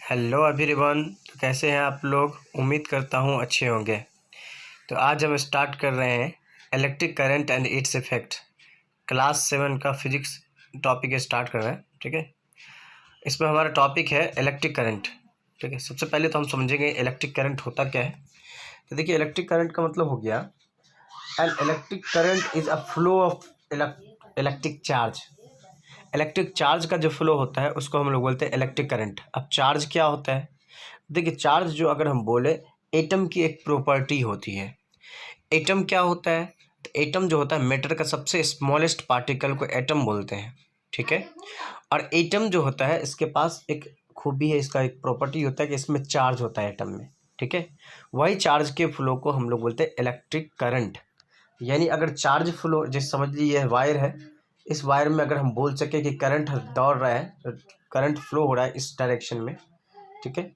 Hello everyone. तो कैसे हैं आप लोग? उम्मीद करता हूँ अच्छे होंगे। तो आज हम स्टार्ट कर रहे हैं electric current and its effect. Class 7 का फिजिक्स टॉपिक स्टार्ट कर रहे हैं। ठीक है, इसमें हमारा टॉपिक है इलेक्ट्रिक करंट। ठीक है, सबसे पहले तो हम समझेंगे इलेक्ट्रिक करंट होता क्या है। तो देखिए, इलेक्ट्रिक करंट का मतलब हो गया N electric current is a flow of electric charge. Electric charge का जो फ्लो होता है उसको हम लोग बोलते हैं इलेक्ट्रिक करंट। अब चार्ज क्या होता है? देखिए, चार्ज जो अगर हम बोले, एटम की एक प्रॉपर्टी होती है। एटम क्या होता है? तो एटम जो होता है मैटर का सबसे स्मॉलेस्ट पार्टिकल को एटम बोलते हैं। ठीक है, और एटम जो होता है इसके पास एक खूबी है, इसका एक प्रॉपर्टी होता है कि इसमें चार्ज होता है एटम में। ठीक है, वही चार्ज के फ्लो को हम लोग बोलते हैं इलेक्ट्रिक करंट। यानी अगर चार्ज फ्लो, जैसे समझ लीजिए यह वायर है, इस वायर में अगर हम बोल सके कि करंट दौड़ रहा है, करंट फ्लो हो रहा है इस डायरेक्शन में। ठीक है,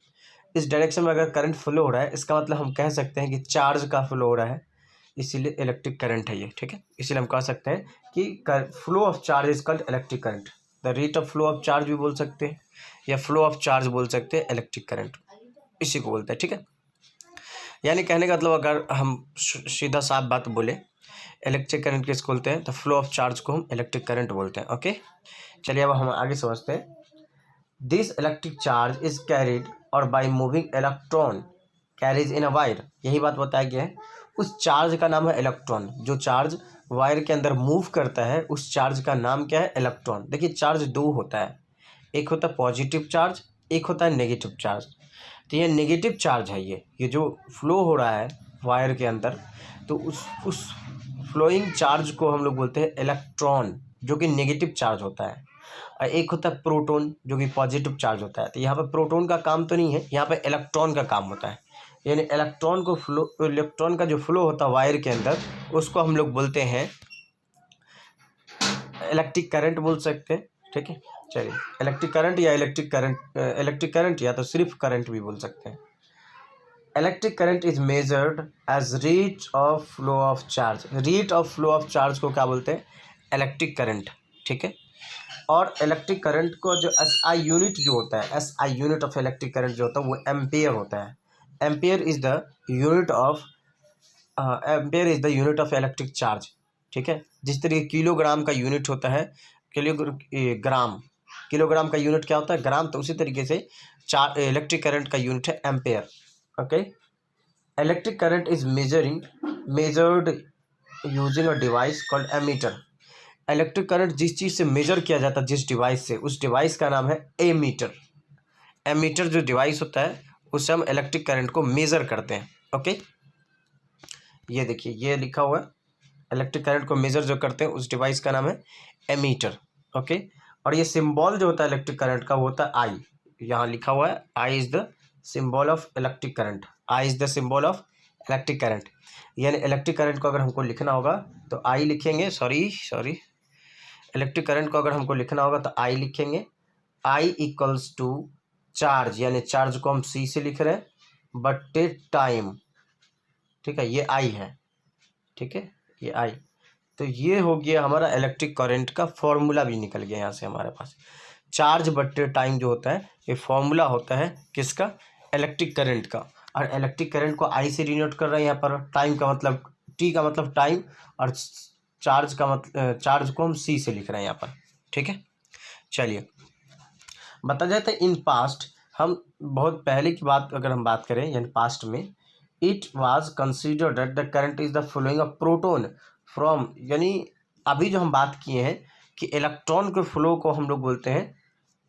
इस डायरेक्शन में अगर करंट फ्लो हो रहा है, इसका मतलब हम कह सकते हैं कि चार्ज का फ्लो हो रहा है, इसीलिए इलेक्ट्रिक करंट है ये। ठीक है, इसीलिए हम कह सकते हैं कि flow of charge is called electric current. The rate of flow of charge भी बोल सकते हैं, या फ्लो ऑफ चार्ज बोल सकते हैं, इलेक्ट्रिक करंट इसी को बोलते हैं। ठीक है, यानी कहने का मतलब अगर हम सीधा साफ बात बोले, इलेक्ट्रिक करंट किसको बोलते हैं, तो फ्लो ऑफ चार्ज को हम इलेक्ट्रिक करंट बोलते हैं। ओके, चलिए अब हम आगे समझते हैं। This electric charge is carried और by moving electron carries in a wire. यही बात बताया गया है। उस चार्ज का नाम है इलेक्ट्रॉन। जो चार्ज वायर के अंदर मूव करता है उस चार्ज का नाम क्या है? इलेक्ट्रॉन। देखिए, चार्ज दो होता है, एक होता है पॉजिटिव चार्ज, एक होता है नेगेटिव चार्ज। तो ये नेगेटिव चार्ज है, ये जो फ्लो हो रहा है वायर के अंदर, तो उस फ्लोइंग चार्ज को हम लोग बोलते हैं इलेक्ट्रॉन, जो कि नेगेटिव चार्ज होता है। और एक होता है प्रोटॉन, जो कि पॉजिटिव चार्ज होता है। तो यहाँ पर प्रोटॉन का काम तो नहीं है, यहाँ पर इलेक्ट्रॉन का काम होता है। यानी इलेक्ट्रॉन का जो फ्लो होता है वायर के अंदर, उसको हम लोग बोलते हैं इलेक्ट्रिक करंट बोल सकते हैं। ठीक है, चलिए, इलेक्ट्रिक करंट या तो सिर्फ करंट भी बोल सकते हैं। Electric current is measured as rate of flow of charge. Rate of flow of charge को क्या बोलते हैं? Electric current. ठीक है, और इलेक्ट्रिक करंट को जो SI यूनिट जो होता है, SI unit of electric current जो होता है वो एम्पियर होता है। Ampere is the unit of electric charge. ठीक है, जिस तरीके किलोग्राम का यूनिट होता है, किलोग्राम का यूनिट क्या होता है? ग्राम। तो उसी तरीके से इलेक्ट्रिक करंट का यूनिट है ampere. Okay, electric current is measured using a device called ammeter. Electric current जिस चीज़ से मेजर किया जाता है, जिस डिवाइस से, उस डिवाइस का नाम है एमीटर। एमीटर जो डिवाइस होता है उससे हम इलेक्ट्रिक करंट को मेजर करते हैं। ओके, ये देखिए, ये लिखा हुआ है, इलेक्ट्रिक करंट को मेजर जो करते हैं उस डिवाइस का नाम है एमीटर। ओके, और ये सिंबल जो होता है इलेक्ट्रिक करंट का वो होता है आई। यहाँ लिखा हुआ है I is the symbol of electric current. I is the symbol of electric current. यानी इलेक्ट्रिक करंट को अगर हमको लिखना होगा तो आई लिखेंगे। सॉरी, इलेक्ट्रिक करंट को अगर हमको लिखना होगा तो आई लिखेंगे। आई इक्वल्स टू चार्ज, यानी चार्ज को हम C से लिख रहे हैं, बट्टे टाइम। ठीक है, ये आई है। ठीक है, ये आई। तो ये हो गया हमारा इलेक्ट्रिक करंट का फॉर्मूला भी निकल गया यहाँ से हमारे पास। चार्ज बट्टे टाइम जो होता है ये फॉर्मूला होता है किसका? इलेक्ट्रिक करंट का। और इलेक्ट्रिक करंट को आई से डिनोट कर रहे हैं यहाँ पर। टाइम का मतलब T का मतलब टाइम, और चार्ज का मतलब चार्ज को हम C से लिख रहे हैं यहाँ पर। ठीक है, चलिए बता जाते हैं इन पास्ट। हम बहुत पहले की बात अगर हम बात करें, यानी पास्ट में, it was considered that the current is the flowing of proton from, यानी अभी जो हम बात किए हैं कि इलेक्ट्रॉन के फ्लो को हम लोग बोलते हैं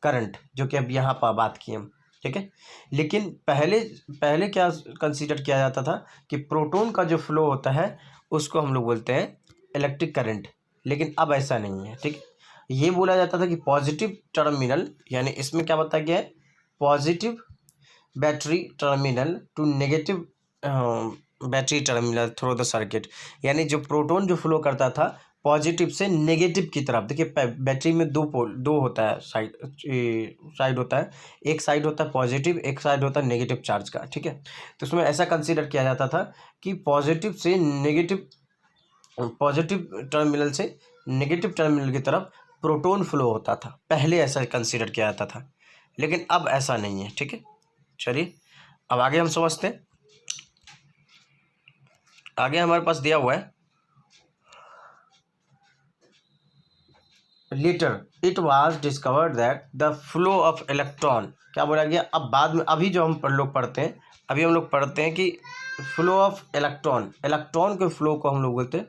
करंट, जो कि अब यहाँ पर बात किए हम। ठीक है, लेकिन पहले क्या कंसीडर किया जाता था कि प्रोटॉन का जो फ्लो होता है उसको हम लोग बोलते हैं इलेक्ट्रिक करंट, लेकिन अब ऐसा नहीं है। ठीक है, ये बोला जाता था कि पॉजिटिव टर्मिनल, यानी इसमें क्या बताया गया है, positive battery terminal to negative battery terminal through the circuit. यानी जो प्रोटॉन जो फ्लो करता था पॉजिटिव से नेगेटिव की तरफ। देखिए, बैटरी में दो होता है, साइड होता है। एक साइड होता है पॉजिटिव, एक साइड होता है नेगेटिव चार्ज का। ठीक है, तो उसमें ऐसा कंसीडर किया जाता था कि पॉजिटिव टर्मिनल से नेगेटिव टर्मिनल की तरफ प्रोटॉन फ्लो होता था। पहले ऐसा कंसीडर किया जाता था, लेकिन अब ऐसा नहीं है। ठीक है, चलिए अब आगे हम समझते हैं। आगे हमारे पास दिया हुआ है later it was discovered that the flow of electron, क्या बोला गया, अब बाद में, अभी जो हम लोग पढ़ते हैं, अभी हम लोग पढ़ते हैं कि फ्लो ऑफ इलेक्ट्रॉन, इलेक्ट्रॉन के फ्लो को हम लोग बोलते हैं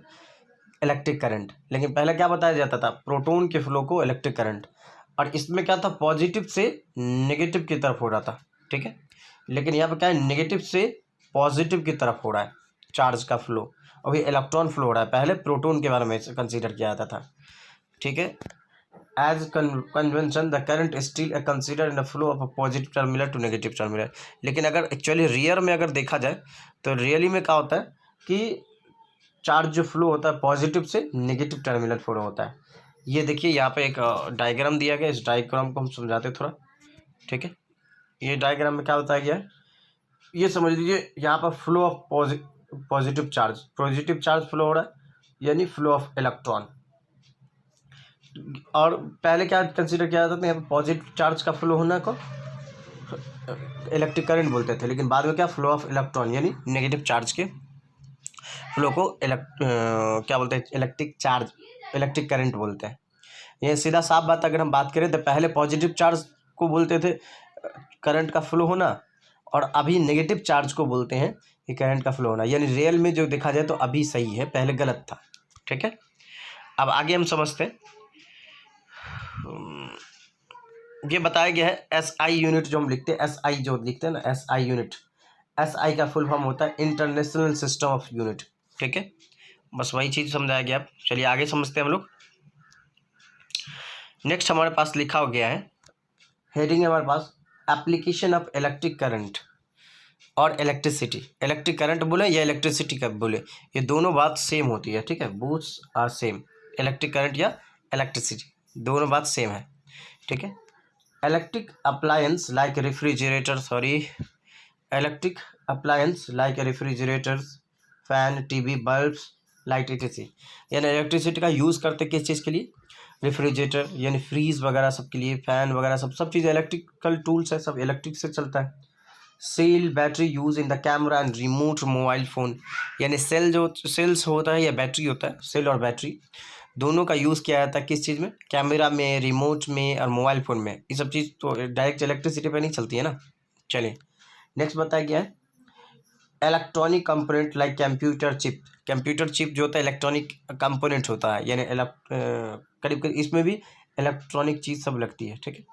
इलेक्ट्रिक करंट। लेकिन पहले क्या बताया जाता था, प्रोटॉन के फ्लो को इलेक्ट्रिक करंट, और इसमें क्या था, पॉजिटिव से नेगेटिव की तरफ हो रहा था, ठीक है। लेकिन यहाँ पर क्या है, नेगेटिव से पॉजिटिव की तरफ हो रहा है चार्ज का फ्लो, अभी इलेक्ट्रॉन फ्लो हो रहा है, पहले प्रोटॉन के बारे में कंसीडर किया जाता था, ठीक है। As convention the current still consider in the flow of a positive terminal to negative terminal. लेकिन अगर एक्चुअली रियर में अगर देखा जाए तो रियली में क्या होता है कि चार्ज जो फ्लो होता है पॉजिटिव से नेगेटिव टर्मिनल फ्लो होता है। ये देखिए यहाँ पे एक डायग्राम दिया गया, इस डायग्राम को हम समझाते थोड़ा, ठीक है। ये डायग्राम में क्या बताया गया है, ये समझ लीजिए यहाँ पर flow of positive charge flow हो रहा है, यानी फ्लो ऑफ इलेक्ट्रॉन। और पहले क्या कंसीडर किया जाता था, यहाँ पर पॉजिटिव चार्ज का फ्लो होना को इलेक्ट्रिक करंट बोलते थे, लेकिन बाद में क्या, फ्लो ऑफ इलेक्ट्रॉन यानी नेगेटिव चार्ज के फ्लो को क्या बोलते हैं, इलेक्ट्रिक करंट बोलते हैं। ये सीधा साफ बात, अगर हम बात करें तो पहले पॉजिटिव चार्ज को बोलते थे करंट का फ्लो होना, और अभी नेगेटिव चार्ज को बोलते हैं कि करंट का फ्लो होना, यानी रियल में जो देखा जाए तो अभी सही है, पहले गलत था, ठीक है। अब आगे हम समझते हैं, ये बताया गया है एसआई यूनिट जो हम लिखते हैं, एसआई जो लिखते हैं ना, एसआई यूनिट, एसआई का फुल फॉर्म होता है इंटरनेशनल सिस्टम ऑफ यूनिट, ठीक है। बस वही चीज़ समझाया गया। अब चलिए आगे समझते हैं हम लोग। नेक्स्ट हमारे पास लिखा हो गया है, हेडिंग है हमारे पास, एप्लीकेशन ऑफ इलेक्ट्रिक करंट और इलेक्ट्रिसिटी। इलेक्ट्रिक करंट बोले या इलेक्ट्रिसिटी का बोले, ये दोनों बात सेम होती है, ठीक है, both are same, electric current या इलेक्ट्रिसिटी दोनों बात सेम है, ठीक है। Electric appliance like refrigerators, fan, TV, bulbs, light etc, यानी इलेक्ट्रिसिटी का यूज़ करते किस चीज़ के लिए, रेफ्रिजरेटर यानी फ्रीज वगैरह सब के लिए, फैन वगैरह सब चीज़ इलेक्ट्रिकल टूल्स है, सब इलेक्ट्रिक से चलता है। Cell battery use in the camera and remote mobile phone, यानी सेल्स होता है या बैटरी होता है, सेल और बैटरी दोनों का यूज़ किया जाता है किस चीज़ में, कैमरा में, रिमोट में और मोबाइल फ़ोन में। ये सब चीज़ तो डायरेक्ट इलेक्ट्रिसिटी पे नहीं चलती है ना। चलिए नेक्स्ट बताया गया है electronic component like computer chip जो होता है इलेक्ट्रॉनिक कंपोनेंट होता है, यानी करीब करीब इसमें भी इलेक्ट्रॉनिक चीज़ सब लगती है, ठीक है।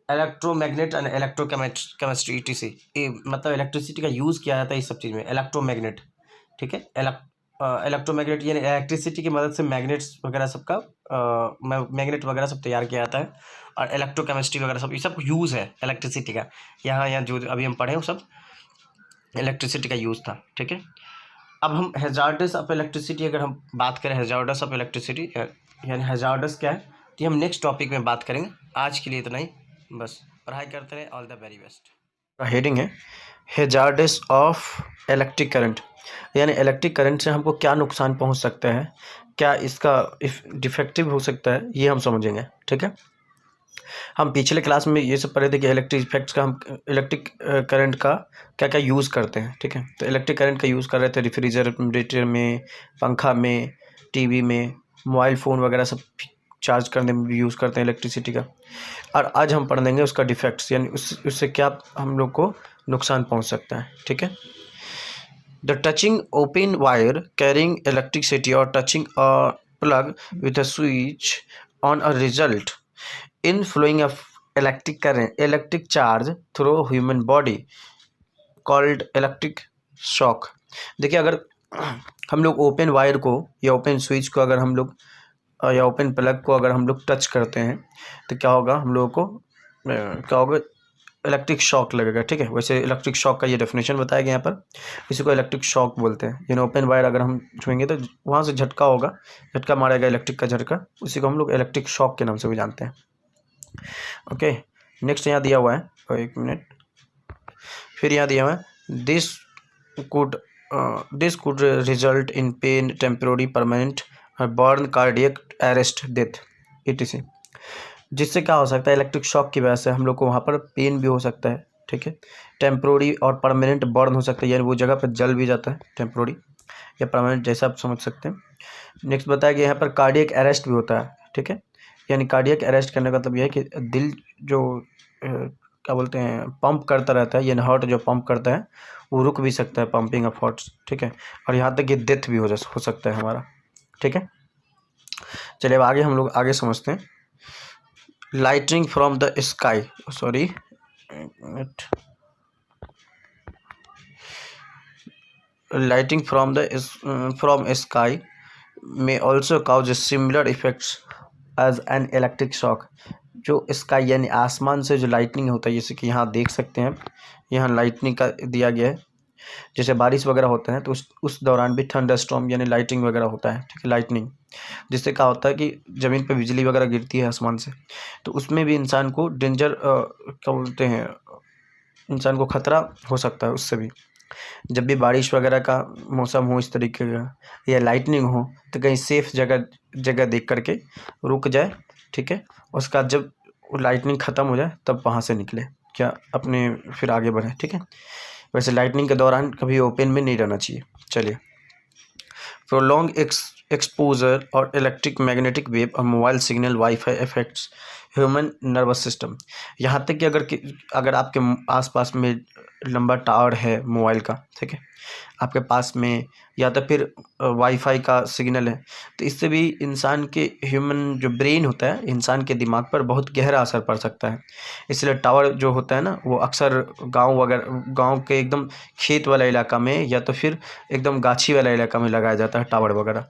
इलेक्ट्रोमैग्नेट एंड इलेक्ट्रोकेमिस्ट्री etc, मतलब इलेक्ट्रिसिटी का यूज़ किया जाता है इस सब चीज़ में, इलेक्ट्रोमैग्नेट, ठीक है। इलेक्ट्रोमैग्नेट यानी इलेक्ट्रिसिटी की मदद से मैग्नेट्स वगैरह सबका मैग्नेट वगैरह सब तैयार किया जाता है, और इलेक्ट्रोकेमिस्ट्री वगैरह सब, ये सब यूज़ है इलेक्ट्रिसिटी का। यहाँ जो अभी हम पढ़े वो सब इलेक्ट्रिसिटी का यूज़ था, ठीक है। अब हम हैजार्डस ऑफ इलेक्ट्रिसिटी, अगर हम बात करें हैजार्डस ऑफ इलेक्ट्रिसिटी यानी हैजार्डस क्या है, तो हम नेक्स्ट टॉपिक में बात करेंगे। आज के लिए इतना ही, बस पढ़ाई करते रहे, all the very best. Heading है हैजार्डस ऑफ इलेक्ट्रिक करंट, यानी इलेक्ट्रिक करंट से हमको क्या नुकसान पहुंच सकता है, क्या इसका डिफेक्टिव हो सकता है, ये हम समझेंगे, ठीक है। हम पिछले क्लास में ये सब पढ़े थे कि इलेक्ट्रिक इफेक्ट्स का, हम इलेक्ट्रिक करंट का क्या क्या यूज़ करते हैं, ठीक है। तो इलेक्ट्रिक करंट का यूज़ कर रहे थे रेफ्रिजरेटर में, पंखा में, टीवी में, मोबाइल फ़ोन वगैरह सब चार्ज करने में भी यूज़ करते हैं इलेक्ट्रिसिटी का। और आज हम पढ़ लेंगे उसका डिफेक्ट्स, यानी उससे क्या हम लोग को नुकसान पहुँच सकता है, ठीक है। The touching open wire carrying electricity और touching a plug with a switch on a result in flowing of electric charge through human body called electric shock। देखिए अगर हम लोग ओपन वायर को या ओपन स्विच को अगर हम लोग या ओपन प्लग को अगर हम लोग टच करते हैं तो क्या होगा, हम लोगों को क्या होगा, इलेक्ट्रिक शॉक लगेगा, ठीक है। वैसे इलेक्ट्रिक शॉक का ये डेफिनेशन बताया गया यहाँ पर, इसी को इलेक्ट्रिक शॉक बोलते हैं। यानी ओपन वायर अगर हम छुएंगे तो वहाँ से झटका होगा, झटका मारेगा इलेक्ट्रिक का झटका, उसी को हम लोग इलेक्ट्रिक शॉक के नाम से भी जानते हैं, ओके। नेक्स्ट यहाँ दिया हुआ है, एक मिनट, फिर यहाँ दिया हुआ है this could result in pen, temporary, permanent, burn, cardiac arrest, death etc। जिससे क्या हो सकता है, इलेक्ट्रिक शॉक की वजह से हम लोग को वहाँ पर पेन भी हो सकता है, ठीक है। टेम्प्रोरी और परमानेंट बर्न हो सकता है, यानी वो जगह पर जल भी जाता है, टेम्प्रोरी या परमानेंट जैसा आप समझ सकते हैं। नेक्स्ट बताया गया यहाँ पर कार्डियक अरेस्ट भी होता है, ठीक है। यानी कार्डियक अरेस्ट करने का मतलब यह है कि दिल जो क्या बोलते हैं पंप करता रहता है, यानी हार्ट जो पंप करता है वो रुक भी सकता है, पंपिंग ऑफ हार्ट्स, ठीक है। और यहाँ तक कि डेथ भी हो सकता है हमारा, ठीक है। चलिए अब आगे हम लोग आगे समझते हैं। Lightning from the sky, sorry lighting from sky may also cause similar effects as an electric shock। जो स्काई यानी आसमान से जो लाइटनिंग होता है, जैसे कि यहाँ देख सकते हैं, यहाँ लाइटनिंग का दिया गया है। जैसे बारिश वगैरह होता है तो उस दौरान भी थंडर स्टॉर्म यानी लाइटिंग वगैरह होता है, ठीक है, लाइटनिंग। जिससे क्या होता है कि ज़मीन पर बिजली वगैरह गिरती है आसमान से, तो उसमें भी इंसान को डेंजर क्या बोलते हैं, इंसान को खतरा हो सकता है उससे भी। जब भी बारिश वगैरह का मौसम हो इस तरीके का या लाइटनिंग हो तो कहीं सेफ जगह देख करके रुक जाए, ठीक है। उसके बाद जब लाइटनिंग ख़त्म हो जाए तब वहाँ से निकले, क्या अपने फिर आगे बढ़े, ठीक है। वैसे लाइटनिंग के दौरान कभी ओपन में नहीं रहना चाहिए। चलिए, प्रोलॉन्ग एक्सपोजर और इलेक्ट्रिक मैग्नेटिक वेव और mobile signal wifi effects human nervous system. यहाँ तक कि अगर आपके आसपास में लंबा टावर है मोबाइल का, ठीक है, आपके पास में, या तो फिर वाईफाई का सिग्नल है, तो इससे भी इंसान के ह्यूमन जो ब्रेन होता है, इंसान के दिमाग पर बहुत गहरा असर पड़ सकता है। इसलिए टावर जो होता है ना, वो अक्सर गांव के एकदम खेत वाला इलाका में या तो फिर एकदम गाछी वाला इलाका में लगाया जाता है टावर वगैरह,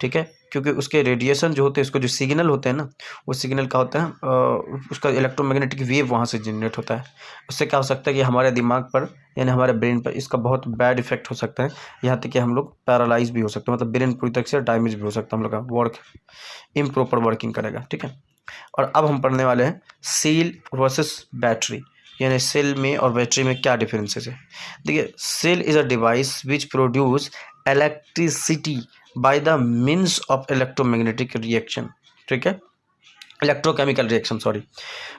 ठीक है। क्योंकि उसके रेडिएशन जो होते हैं, उसको जो सिग्नल होते हैं ना, वो सिग्नल का होता है उसका इलेक्ट्रोमैग्नेटिक वेव वहाँ से जनरेट होता है। उससे क्या हो सकता है कि हमारे दिमाग पर यानी हमारे ब्रेन पर इसका बहुत बैड इफेक्ट हो सकता है, यहाँ तक कि हम लोग पैरालाइज भी हो सकते हैं, मतलब ब्रेन पूरी तरह से डैमेज भी हो सकता है, हम लोग का वर्क इम्प्रॉपर वर्किंग करेगा, ठीक है। और अब हम पढ़ने वाले हैं सेल वर्सेस बैटरी, यानी सेल में और बैटरी में क्या डिफरेंसेस है। देखिए, cell is a device which produce electricity by the means of electromagnetic reaction, ठीक है, इलेक्ट्रोकेमिकल रिएक्शन, सॉरी।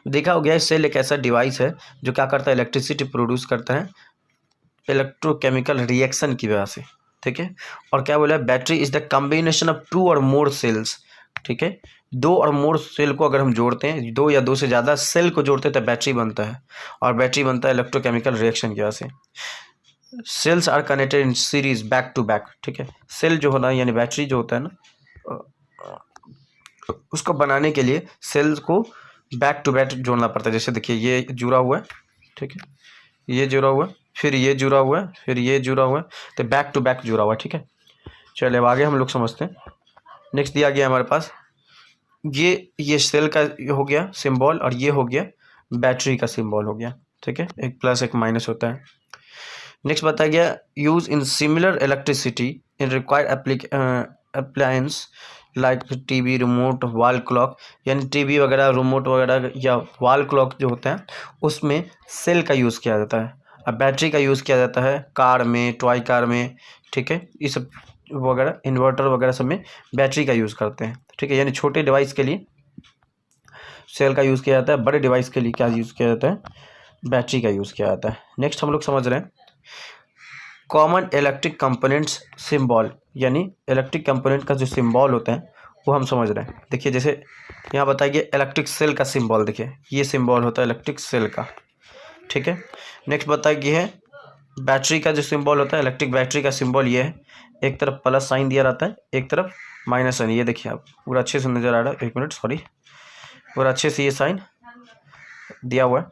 देखा हो गया, सेल एक ऐसा डिवाइस है जो क्या करता है, इलेक्ट्रिसिटी प्रोड्यूस करता है इलेक्ट्रोकेमिकल रिएक्शन की वजह से, ठीक है। और क्या बोला है, battery is the combination of two or more sales, ठीक है। दो और मोर सेल को अगर हम जोड़ते हैं, दो या दो से ज़्यादा सेल को जोड़ते हैं तो बैटरी बनता है, और बैटरी बनता है इलेक्ट्रोकेमिकल रिएक्शन की वजह से। Cells are connected in series back to back, ठीक है। सेल जो होना यानी बैटरी जो होता है ना, उसको बनाने के लिए सेल्स को बैक टू बैक जोड़ना पड़ता है। जैसे देखिए, ये जुड़ा हुआ है, ठीक है, ये जुड़ा हुआ है, फिर ये जुड़ा हुआ है, फिर ये जुड़ा हुआ है, तो बैक टू बैक जुड़ा हुआ है, ठीक है। चलिए अब आगे हम लोग समझते हैं। नेक्स्ट दिया गया हमारे पास, ये सेल का हो गया सिंबल, और ये हो गया बैटरी का सिंबल हो गया, ठीक है। एक प्लस एक माइनस होता है। नेक्स्ट बताया गया, use in similar electricity in required appliance like TV, remote, wall clock, यानी टीवी वगैरह, रिमोट वगैरह या वॉल क्लॉक जो होता है उसमें सेल का यूज़ किया जाता है। अब बैटरी का यूज़ किया जाता है कार में, टॉय कार में, ठीक है, ये सब वगैरह, इन्वर्टर वगैरह सब में बैटरी का यूज़ करते हैं, ठीक है। यानी छोटे डिवाइस के लिए सेल का यूज़ किया जाता है, बड़े डिवाइस के लिए क्या यूज़ किया जाता है, बैटरी का यूज़ किया जाता है। नेक्स्ट हम लोग समझ रहे हैं कॉमन इलेक्ट्रिक कंपोनेंट्स सिंबल, यानी इलेक्ट्रिक कंपोनेंट का जो सिंबल होता है वो हम समझ रहे हैं। देखिए, जैसे यहाँ बताइए इलेक्ट्रिक सेल का सिंबल, देखिए ये सिंबल होता है इलेक्ट्रिक सेल का, ठीक है। नेक्स्ट बताइए है बैटरी का जो सिंबल होता है, इलेक्ट्रिक बैटरी का सिंबल ये है, एक तरफ प्लस साइन दिया रहता है, एक तरफ माइनस साइन। ये देखिए आप पूरा अच्छे से नज़र आ रहा है, एक मिनट सॉरी, पूरा अच्छे से ये साइन दिया हुआ है,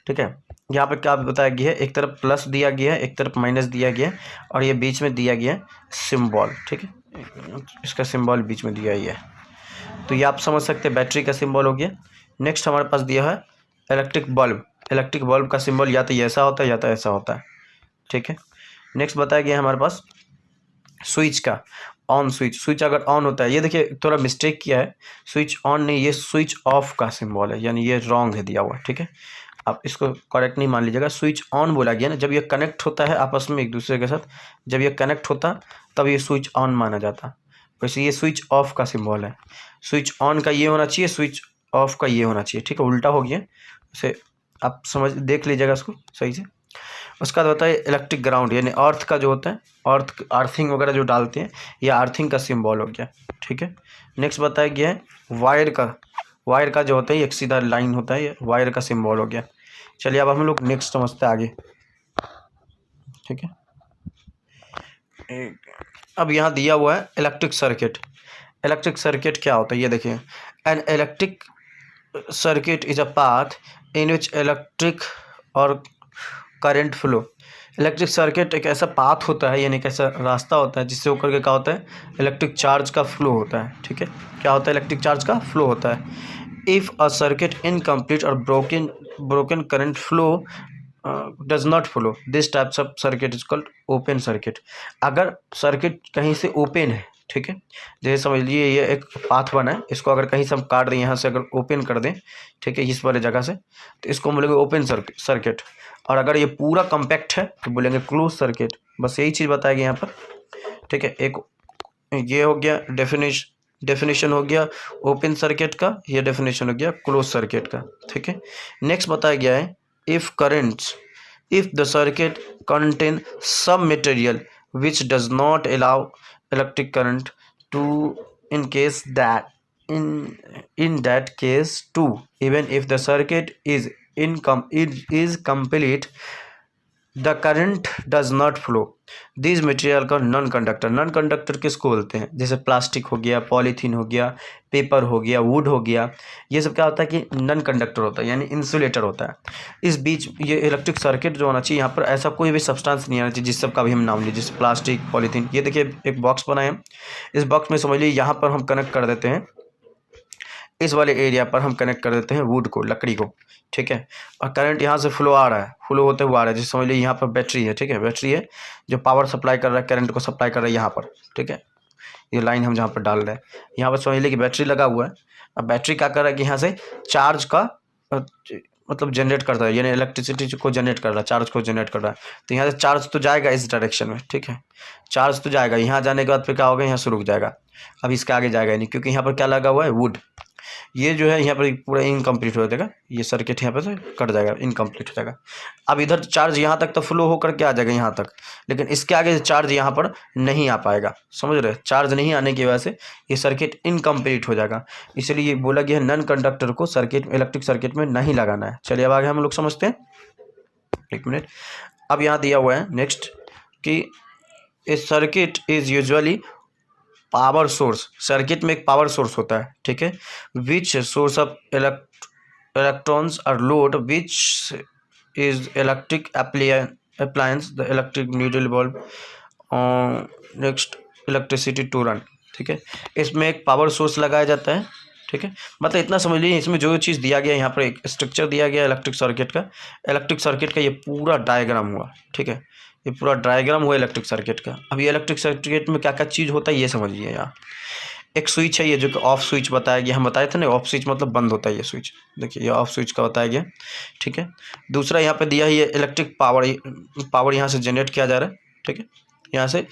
ठीक है। यहाँ पे क्या बताया गया है, एक तरफ प्लस दिया गया है, एक तरफ माइनस दिया गया है, और ये बीच में दिया गया है सिंबल, ठीक है, इसका सिंबल बीच में दिया ही है। तो ये आप समझ सकते हैं बैटरी का सिंबल हो गया। नेक्स्ट हमारे पास दिया है इलेक्ट्रिक बल्ब। इलेक्ट्रिक बल्ब का सिंबल या तो ये ऐसा होता है या तो ऐसा होता है, ठीक है। नेक्स्ट बताया गया हमारे पास स्विच का, ऑन स्विच, स्विच अगर ऑन होता है, ये देखिए थोड़ा मिस्टेक किया है, स्विच ऑन नहीं, ये स्विच ऑफ का सिंबल है, यानी ये रॉन्ग है दिया हुआ, ठीक है। आप इसको करेक्ट नहीं मान लीजिएगा, स्विच ऑन बोला गया ना, जब ये कनेक्ट होता है आपस में एक दूसरे के साथ, जब ये कनेक्ट होता तब ये स्विच ऑन माना जाता। वैसे ये स्विच ऑफ का सिंबल है, स्विच ऑन का ये होना चाहिए, स्विच ऑफ का ये होना चाहिए, ठीक है, उल्टा हो गया। जैसे आप समझ देख लीजिएगा उसको सही से। उसका बाद बताइए इलेक्ट्रिक ग्राउंड, यानी अर्थ का जो होता है, अर्थिंग वगैरह जो डालते हैं, यह अर्थिंग का सिंबल हो गया, ठीक है। नेक्स्ट बताया गया है वायर का जो होता है एक सीधा लाइन होता है, ये वायर का सिंबल हो गया। चलिए अब हम लोग नेक्स्ट समझते हैं आगे, ठीक है। अब यहाँ दिया हुआ है इलेक्ट्रिक सर्किट। इलेक्ट्रिक सर्किट क्या होता है ये देखिए, an electric circuit is a path in which electric और करंट फ्लो। इलेक्ट्रिक सर्किट एक ऐसा पाथ होता है, यानी एक ऐसा रास्ता होता है जिससे होकर के क्या होता है, इलेक्ट्रिक चार्ज का फ्लो होता है, ठीक है। क्या होता है, इलेक्ट्रिक चार्ज का फ्लो होता है। इफ़ अ सर्किट इनकम्प्लीट और broken current flow does not flow, this types of circuit is called open circuit. अगर सर्किट कहीं से ओपन है, ठीक है, जैसे समझ लीजिए ये एक पाथ बना है, इसको अगर कहीं से हम काट दें, यहाँ से अगर ओपन कर दें, ठीक है, इस वाले जगह से, तो इसको बोलेंगे ओपन सर्किट। और अगर ये पूरा कॉम्पैक्ट है तो बोलेंगे क्लोज सर्किट। बस यही चीज़ बताएगी यहाँ पर, ठीक है। एक ये हो गया डेफिनेशन हो गया ओपन सर्किट का, ये डेफिनेशन हो गया क्लोज सर्किट का, ठीक है। नेक्स्ट बताया गया है if the circuit contain some material which does not allow electric current to in case that in that case too, even if the circuit is complete, the current does not flow, this material का non conductor. Non conductor किसको बोलते हैं, जैसे plastic हो गया, polythene हो गया, paper हो गया, वुड हो गया, ये सब क्या होता है कि नॉन कंडक्टर होता है, यानी इंसुलेटर होता है। इस बीच ये इलेक्ट्रिक सर्किट जो होना चाहिए, यहाँ पर ऐसा कोई भी सब्सटेंस नहीं आना चाहिए जिस सब का भी हम नाम लीजिए, जैसे प्लास्टिक, पॉलीथीन। ये देखिए एक बॉक्स बनाए हैं, इस बॉक्स में समझ लीजिए यहाँ पर हम कनेक्ट कर देते हैं, इस वाले एरिया पर हम कनेक्ट कर देते हैं वुड को, लकड़ी को, ठीक है। और करंट यहाँ से फ्लो आ रहा है, फ्लो होते हुए आ रहा है, जैसे समझ लीजिए यहाँ पर बैटरी है, ठीक है, बैटरी है जो पावर सप्लाई कर रहा है, करंट को सप्लाई कर रहा है यहाँ पर, ठीक है। ये लाइन हम जहाँ पर डाल रहे हैं, यहाँ पर समझ लीजिए कि बैटरी लगा हुआ है। अब बैटरी क्या कर रहा है कि यहाँ से चार्ज का मतलब जनरेट करता है, यानी इलेक्ट्रिसिटी को जनरेट कर रहा है, चार्ज को जनरेट कर रहा है। तो यहाँ से चार्ज तो जाएगा इस डायरेक्शन में, ठीक है, चार्ज तो जाएगा, यहाँ जाने के बाद फिर क्या होगा, यहाँ से रुक जाएगा, अब इसके आगे जाएगा नहीं, क्योंकि यहाँ पर क्या लगा हुआ है, वुड। ये जो है यहाँ पर पूरा इनकम्प्लीट हो जाएगा, ये सर्किट यहाँ पर से कट जाएगा, इनकम्प्लीट हो जाएगा। अब इधर चार्ज यहाँ तक तो फ्लो होकर के आ जाएगा यहाँ तक, लेकिन इसके आगे चार्ज यहाँ पर नहीं आ पाएगा, समझ रहे, चार्ज नहीं आने की वजह से ये सर्किट इनकम्प्लीट हो जाएगा। इसलिए ये बोला गया है नॉन कंडक्टर को सर्किट इलेक्ट्रिक सर्किट में नहीं लगाना है। चलिए अब आगे हम लोग समझते हैं, एक मिनट। अब यहाँ दिया हुआ है नेक्स्ट कि a circuit is usually power source. Circuit में एक पावर सोर्स होता है, ठीक है, which source of electrons or load which is electric appliance the electric neutral bulb next electricity to run, ठीक है। इसमें एक पावर सोर्स लगाया जाता है, ठीक है। मतलब इतना समझ लीजिए इसमें जो चीज़ दिया गया, यहाँ पर एक स्ट्रक्चर दिया गया इलेक्ट्रिक सर्किट का ये पूरा डायग्राम हुआ, ठीक है, ये पूरा डायग्राम हुआ इलेक्ट्रिक सर्किट का। अब ये इलेक्ट्रिक सर्किट में क्या क्या चीज़ होता है ये समझिए। यहाँ एक स्विच है, ये जो कि ऑफ स्विच बताया गया, हम बताए थे ना, ऑफ स्विच मतलब बंद होता है ये स्विच, देखिए ये ऑफ स्विच का बताया गया, ठीक है। दूसरा यहाँ पे दिया है ये इलेक्ट्रिक पावर यहाँ से जनरेट किया जा रहा है, ठीक है, यहाँ से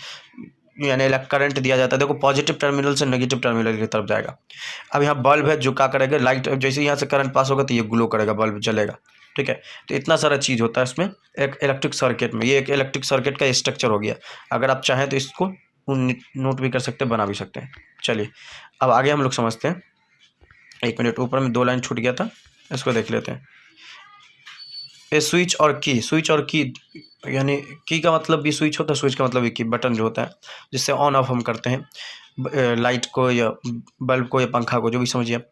यानी करंट दिया जाता है, देखो पॉजिटिव टर्मिनल से नेगेटिव टर्मिनल की तरफ जाएगा। अब यहाँ बल्ब है जो क्या करेगा, लाइट जैसे यहाँ से करंट पास होगा तो ये ग्लो करेगा, बल्ब जलेगा, ठीक है। तो इतना सारा चीज़ होता है इसमें एक इलेक्ट्रिक सर्किट में। ये एक इलेक्ट्रिक सर्किट का स्ट्रक्चर हो गया। अगर आप चाहें तो इसको नोट भी कर सकते हैं, बना भी सकते हैं। चलिए अब आगे हम लोग समझते हैं। एक मिनट, ऊपर में 2 लाइन छूट गया था, इसको देख लेते हैं। ए स्विच और की यानी की का मतलब भी स्विच होता है, स्विच का मतलब भी की, बटन जो होता है जिससे ऑन ऑफ हम करते हैं लाइट को या बल्ब को या पंखा को, जो भी समझिए आप।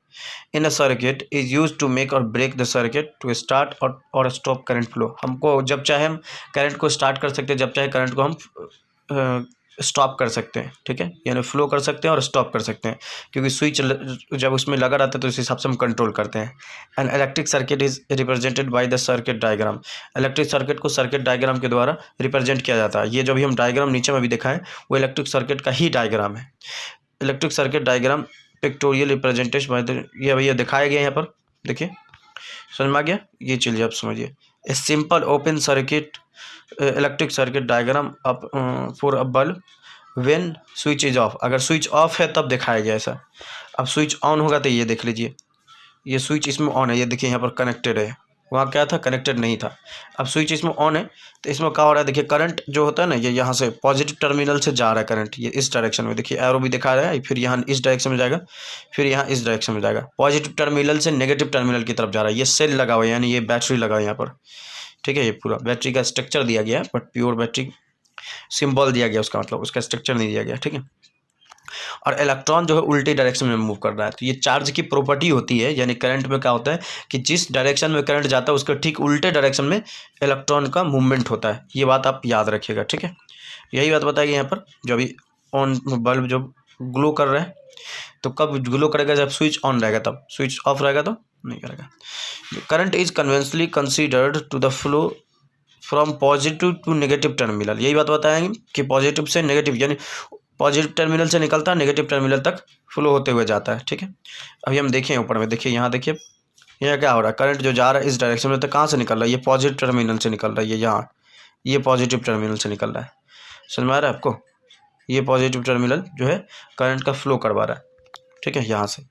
In a circuit is use to make और break the circuit, to start और स्टॉप करंट फ्लो। हमको जब चाहे हम करंट को स्टार्ट कर सकते हैं, जब चाहे करंट को हम स्टॉप कर सकते हैं, ठीक है, यानी फ्लो कर सकते हैं और स्टॉप कर सकते हैं, क्योंकि स्विच जब उसमें लगा रहता है तो उस हिसाब से हम कंट्रोल करते हैं। And electric circuit is represented by the circuit diagram. Electric circuit को सर्किट डायग्राम के द्वारा रिप्रेजेंट किया जाता है। ये जो भी हम डायग्राम नीचे में भी देखा है वो इलेक्ट्रिक सर्किट का ही डायग्राम है। Electric circuit diagram pictorial representation by the, ये भैया दिखाया गया यहाँ पर, देखिए समझ में आ गया, ये चलिए आप समझिए। A simple open circuit electric circuit diagram for a bulb when switch is of. अगर स्विच ऑफ है तब दिखाया गया ऐसा। अब स्विच ऑन होगा तो ये देख लीजिए, ये स्विच इसमें ऑन है, ये देखिए यहाँ पर कनेक्टेड है, वहाँ क्या था, कनेक्टेड नहीं था। अब स्विच इसमें ऑन है तो इसमें क्या हो रहा है, देखिए करंट जो होता है ना, ये यहाँ से पॉजिटिव टर्मिनल से जा रहा है करंट, ये इस डायरेक्शन में, देखिए एरो भी दिखा रहा है, फिर यहाँ इस डायरेक्शन में जाएगा, फिर यहाँ इस डायरेक्शन में जाएगा। पॉजिटिव टर्मिनल से नेगेटिव टर्मिनल की तरफ जा रहा है। ये सेल लगा हुआ है, यानी ये बैटरी लगा हुआ है यहाँ पर, ठीक है। ये पूरा बैटरी का स्ट्रक्चर दिया गया है, बट प्योर बैटरी सिंबल दिया गया, उसका मतलब उसका स्ट्रक्चर नहीं दिया गया, ठीक है। और इलेक्ट्रॉन जो है उल्टे डायरेक्शन में मूव कर रहा है। तो ये चार्ज की प्रॉपर्टी होती है, यानी करंट में क्या होता है कि जिस डायरेक्शन में करंट जाता है उसके ठीक उल्टे डायरेक्शन में इलेक्ट्रॉन का मूवमेंट होता है। ये बात आप याद रखिएगा, ठीक है। यही बात बताएगी यहाँ पर, जो अभी ऑन बल्ब जो ग्लो कर रहा है, तो कब ग्लो करेगा, जब स्विच ऑन रहेगा तब, स्विच ऑफ रहेगा तो नहीं करेगा। Current is conventionally considered to the flow from positive to negative terminal. यही बात बताएंगे कि पॉजिटिव से नेगेटिव, यानी पॉजिटिव टर्मिनल से निकलता है, नेगेटिव टर्मिनल तक फ्लो होते हुए जाता है, ठीक है। अभी हम देखें ऊपर में, देखिए यहाँ देखिए, यहाँ क्या हो रहा है, करंट जो जा रहा है इस डायरेक्शन में, तो कहाँ से निकल रहा है, ये पॉजिटिव टर्मिनल से निकल रहा है, ये यहाँ, ये पॉजिटिव टर्मिनल से निकल रहा है। समझ में आ रहा है आपको, ये पॉजिटिव टर्मिनल जो है करंट का फ्लो करवा रहा है, ठीक है। यहाँ से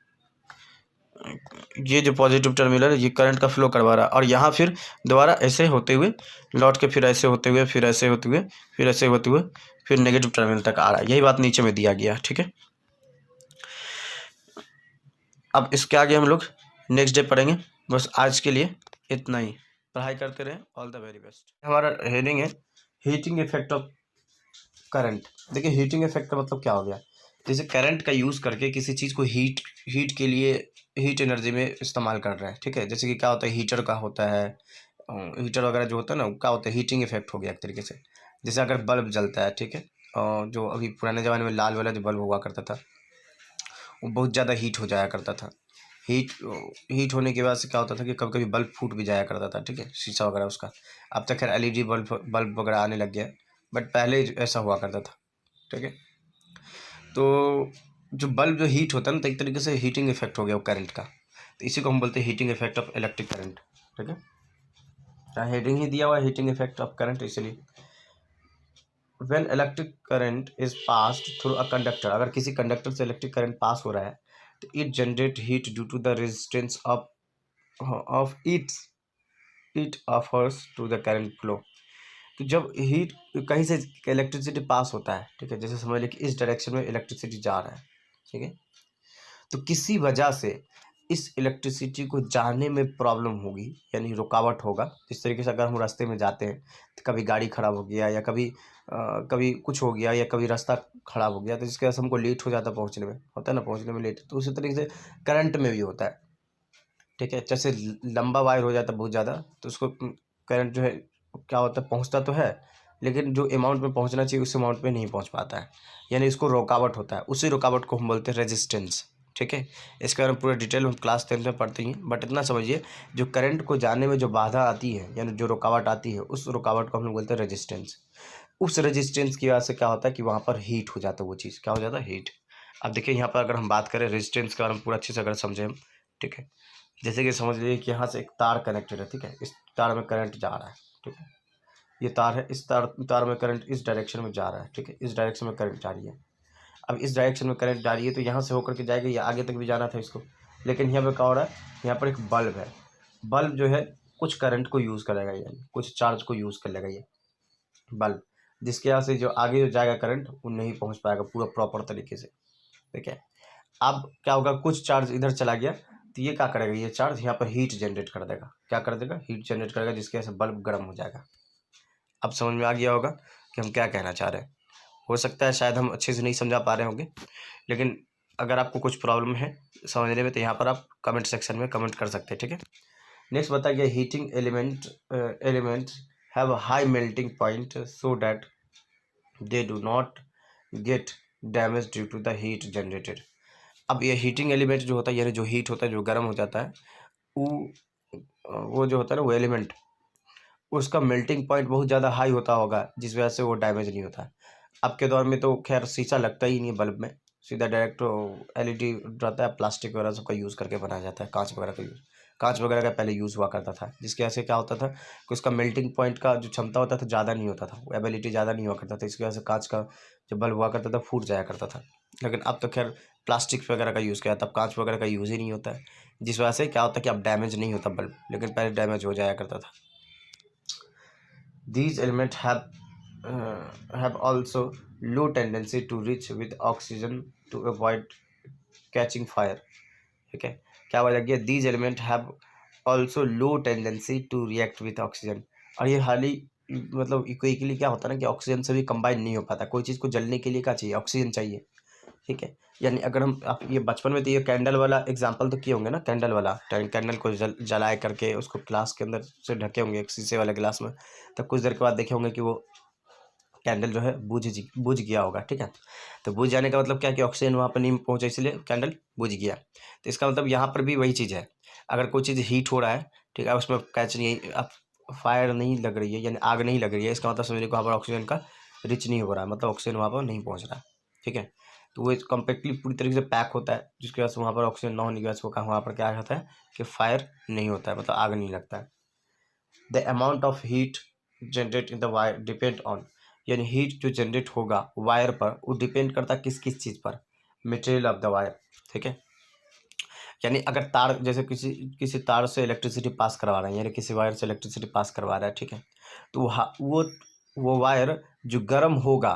ये जो पॉजिटिव टर्मिनल है ये करंट का फ्लो करवा रहा है, और यहाँ फिर दोबारा ऐसे होते हुए लौट के, फिर ऐसे होते हुए, फिर ऐसे होते हुए, फिर ऐसे होते हुए, फिर नेगेटिव टर्मिनल तक आ रहा है। यही बात नीचे में दिया गया, ठीक है। अब इसके आगे हम लोग नेक्स्ट डे पढ़ेंगे। बस आज के लिए इतना ही, पढ़ाई करते रहें। All the very best. हमारा हेडिंग है हीटिंग इफेक्ट ऑफ करंट। देखिए हीटिंग इफेक्ट का मतलब क्या हो गया, जैसे करंट का यूज़ करके किसी चीज़ को हीट के लिए, हीट एनर्जी में इस्तेमाल कर रहा है, ठीक है। जैसे कि क्या होता है, हीटर का होता है, हीटर वगैरह जो होता है ना, क्या होता है, हीटिंग इफेक्ट हो गया एक तरीके से। जैसे अगर बल्ब जलता है, ठीक है, जो अभी पुराने ज़माने में लाल वाला जो बल्ब हुआ करता था, वो बहुत ज़्यादा हीट हो जाया करता था। हीट हीट होने की वजह से क्या होता था कि कभी कभी बल्ब फूट भी जाया करता था, ठीक है, शीशा वगैरह उसका। अब तक खैर एलईडी बल्ब वगैरह आने लग गया, बट पहले ऐसा हुआ करता था, ठीक है। तो जो बल्ब जो हीट होता है ना, तो एक तरीके से हीटिंग इफेक्ट हो गया वो करंट का, तो इसी को हम बोलते हैं heating effect of electric current, ठीक है। हेडिंग ही दिया हुआ है हीटिंग इफेक्ट ऑफ करंट, इसलिए when electric current is passed through a conductor, अगर किसी कंडक्टर से इलेक्ट्रिक करंट पास हो रहा है तो it generate heat due to the resistance of it offers to the current flow. तो जब हीट कहीं से इलेक्ट्रिसिटी पास होता है, ठीक है, जैसे समझ लीजिए कि इस डायरेक्शन में इलेक्ट्रिसिटी जा रहा है, ठीक है, तो किसी वजह से इस इलेक्ट्रिसिटी को जाने में प्रॉब्लम होगी, यानी रुकावट होगा। इस तरीके से अगर हम रास्ते में जाते हैं तो कभी गाड़ी खराब हो गया, या कभी कुछ हो गया, या कभी रास्ता खराब हो गया, तो जिसकी वजह से हमको लेट हो जाता है, पहुंचने में होता है ना, पहुंचने में लेट। तो उसी तरीके से करंट में भी होता है, ठीक है। जैसे लंबा वायर हो जाता है बहुत ज़्यादा, तो उसको करंट जो है क्या होता है, पहुंचता तो है, लेकिन जो अमाउंट में पहुंचना चाहिए उस अमाउंट में नहीं पहुंच पाता है, यानी इसको रुकावट होता है। उसी रुकावट को हम बोलते हैं रेजिस्टेंस, ठीक है। इसके बारे में पूरा डिटेल हम क्लास 10 में पढ़ते हैं, बट इतना समझिए, जो करंट को जाने में जो बाधा आती है, यानी जो रुकावट आती है, उस रुकावट को हम लोग बोलते हैं रेजिस्टेंस। उस रेजिस्टेंस की वजह से क्या होता है कि वहाँ पर हीट हो जाता है, वो चीज़ क्या हो जाता है, हीट। अब देखिए यहाँ पर अगर हम बात करें रेजिस्टेंस के बारे में पूरा अच्छे से अगर समझें हम, ठीक है, जैसे कि समझ लीजिए कि यहाँ से एक तार कनेक्टेड है, ठीक है, इस तार में करंट जा रहा है, ठीक है, ये तार है, इस तार में करंट इस डायरेक्शन में जा रहा है, ठीक है, इस डायरेक्शन में करंट जा रही है। अब इस डायरेक्शन में करंट जा रही है तो यहाँ से होकर के जाएगा, ये आगे तक भी जाना था इसको, लेकिन यहाँ पे क्या हो रहा है, यहाँ पर एक बल्ब है, बल्ब जो है कुछ करंट को यूज़ करेगा, यानी कुछ चार्ज को यूज़ कर लेगा ये बल्ब, जिसके यहाँ से जो आगे जो जाएगा करंट वो नहीं पहुँच पाएगा पूरा प्रॉपर तरीके से, ठीक है। अब क्या होगा, कुछ चार्ज इधर चला गया तो ये क्या करेगा, ये चार्ज यहाँ पर हीट जनरेट कर देगा, क्या कर देगा, हीट जनरेट करेगा, जिसकी वजह से बल्ब गर्म हो जाएगा। अब समझ में आ गया होगा कि हम क्या कहना चाह रहे हैं। हो सकता है शायद हम अच्छे से नहीं समझा पा रहे होंगे, लेकिन अगर आपको कुछ प्रॉब्लम है समझने में तो यहाँ पर आप कमेंट सेक्शन में कमेंट कर सकते हैं, ठीक है। नेक्स्ट बताया गया heating element have a high melting point so that they do not get damage due to the heat generated. अब ये हीटिंग एलिमेंट जो होता है, यानी जो हीट होता है, जो गर्म हो जाता है, वो जो होता है ना, वो एलिमेंट, उसका मेल्टिंग पॉइंट बहुत ज़्यादा हाई होता होगा, जिस वजह से वो डैमेज नहीं होता। अब के दौर में तो खैर शीशा लगता ही नहीं है बल्ब में, सीधा डायरेक्ट एलईडी रहता है, प्लास्टिक वगैरह सबका यूज़ करके बनाया जाता है, कांच वगैरह का पहले यूज़ हुआ करता था, जिसकी वजह से क्या होता था कि उसका मेल्टिंग पॉइंट का जो क्षमता होता था ज़्यादा नहीं होता था, वो एबिलिटी ज़्यादा नहीं हुआ करता था, इसकी वजह से कांच का जो बल्ब हुआ करता था फूट जाया करता था। लेकिन अब तो खैर प्लास्टिक वगैरह का यूज़ किया जाता है, अब कांच वगैरह का यूज़ ही नहीं होता है, जिस वजह से क्या होता है कि अब डैमेज नहीं होता बल्ब, लेकिन पहले डैमेज हो जाया करता था। These elements have also low tendency to reach with oxygen to avoid catching fire. ठीक है, क्या बोला गया, these elements have also low tendency to react with oxygen। और ये हाली मतलब इक्विकली क्या होता है ना कि ऑक्सीजन से भी कंबाइन नहीं हो पाता, कोई चीज़ को जलने के लिए क्या चाहिए, ऑक्सीजन चाहिए। ठीक है, यानी अगर हम आप ये बचपन में तो ये कैंडल वाला एग्जांपल तो किए होंगे ना, कैंडल वाला, कैंडल को जलाए करके उसको ग्लास के अंदर से ढके होंगे एक शीशे वाले ग्लास में, तब कुछ देर के बाद देखे होंगे कि वो कैंडल जो है बुझ गया होगा। ठीक है, तो बुझ जाने का मतलब क्या कि ऑक्सीजन वहाँ पर नहीं पहुँचा, इसलिए कैंडल बुझ गया। तो इसका मतलब यहाँ पर भी वही चीज़ है, अगर कोई चीज़ हीट हो रहा है, ठीक है, उसमें कैच नहीं, अब फायर नहीं लग रही है यानी आग नहीं लग रही है, इसका मतलब समझिए वहाँ पर ऑक्सीजन का रिच नहीं हो रहा है, मतलब ऑक्सीजन वहाँ पर नहीं पहुँच रहा है। ठीक है, तो वो कम्प्लीटली पूरी तरीके से पैक होता है, जिसकी वजह से वहाँ पर ऑक्सीजन ना होने की वजह से वहाँ पर क्या होता है कि फायर नहीं होता है, मतलब आग नहीं लगता है। The amount of heat generate in the wire depend on, यानी हीट जो जनरेट होगा वायर पर वो डिपेंड करता है किस किस चीज़ पर, मटेरियल ऑफ द वायर। ठीक है, यानी अगर तार जैसे किसी किसी तार से इलेक्ट्रिसिटी पास करवा रहे हैं, यानी किसी वायर से इलेक्ट्रिसिटी पास करवा रहा है, ठीक है, तो वो वायर जो गर्म होगा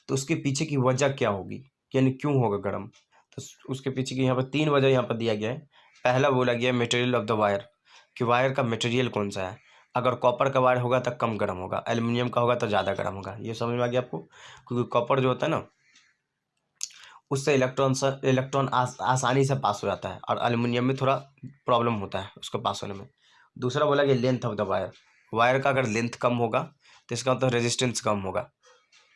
तो उसके पीछे की वजह क्या होगी, यानी क्यों होगा गर्म, तो उसके पीछे की यहाँ पर 3 वजह यहाँ पर दिया गया है। पहला बोला गया है मटेरियल ऑफ द वायर, कि वायर का मटेरियल कौन सा है, अगर कॉपर का वायर होगा तो कम गर्म होगा, एल्युमिनियम का होगा तो ज़्यादा गर्म होगा। ये समझ में आ गया आपको, क्योंकि कॉपर जो होता है ना उससे इलेक्ट्रॉन आसानी से पास हो जाता है, और एल्युमिनियम में थोड़ा प्रॉब्लम होता है उसको पास होने में। दूसरा बोला कि length of the wire, wire का अगर लेंथ कम होगा तो इसका मतलब रेजिस्टेंस कम होगा।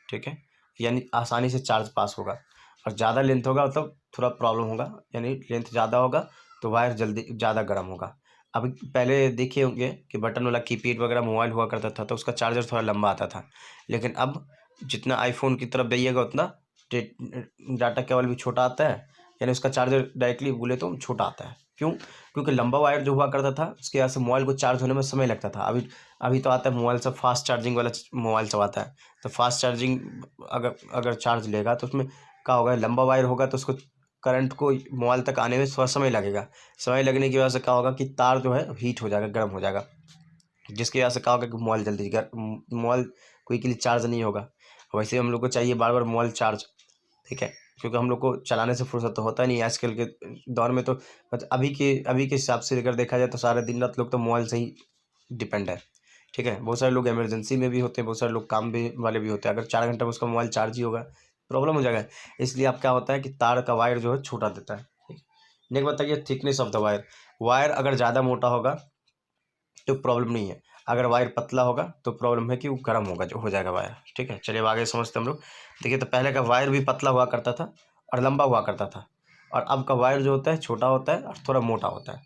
ठीक है, यानी आसानी से चार्ज पास होगा, और ज़्यादा लेंथ होगा मतलब थोड़ा प्रॉब्लम होगा, यानी लेंथ ज़्यादा होगा तो वायर जल्दी ज़्यादा गर्म होगा। अब पहले देखे होंगे कि बटन वाला कीपैड वगैरह मोबाइल हुआ करता था तो उसका चार्जर थोड़ा लंबा आता था, लेकिन अब जितना आईफोन की तरफ जाइएगा उतना डाटा केबल भी छोटा आता है, यानी उसका चार्जर डायरेक्टली बोले तो छोटा आता है। क्यों? क्योंकि लंबा वायर जो हुआ करता था उसके वजह से मोबाइल को चार्ज होने में समय लगता था। अभी अभी तो आता है मोबाइल सब फास्ट चार्जिंग वाला मोबाइल सब आता है, तो फास्ट चार्जिंग अगर चार्ज लेगा तो उसमें क्या होगा, लंबा वायर होगा तो उसको करंट को मोबाइल तक आने में थोड़ा समय लगेगा। समय लगने की वजह से क्या होगा कि तार जो है हीट हो जाएगा, गर्म हो जाएगा, जिसकी वजह से क्या होगा कि मोबाइल जल्दी मोबाइल क्विकली चार्ज नहीं होगा। वैसे हम लोग को चाहिए बार बार मोबाइल चार्ज, ठीक है, क्योंकि हम लोग को चलाने से फुर्सत तो होता नहीं आजकल के दौर में। तो मतलब अभी के हिसाब से अगर देखा जाए तो सारे दिन रात लोग तो मोबाइल से ही डिपेंड है। ठीक है, बहुत सारे लोग इमरजेंसी में भी होते हैं, बहुत सारे लोग काम भी वाले भी होते हैं, अगर 4 घंटा में उसका मोबाइल चार्ज ही होगा प्रॉब्लम हो जाएगा। इसलिए अब क्या होता है कि तार का वायर जो है छोटा देता है। नेक्स्ट बताइए thickness of the wire, wire अगर ज़्यादा मोटा होगा तो प्रॉब्लम नहीं है, अगर वायर पतला होगा तो प्रॉब्लम है कि वो गर्म होगा, जो हो जाएगा वायर। ठीक है, चलिए अब आगे समझते हैं हम लोग। देखिए, तो पहले का वायर भी पतला हुआ करता था और लंबा हुआ करता था, और अब का वायर जो होता है छोटा होता है और थोड़ा मोटा होता है।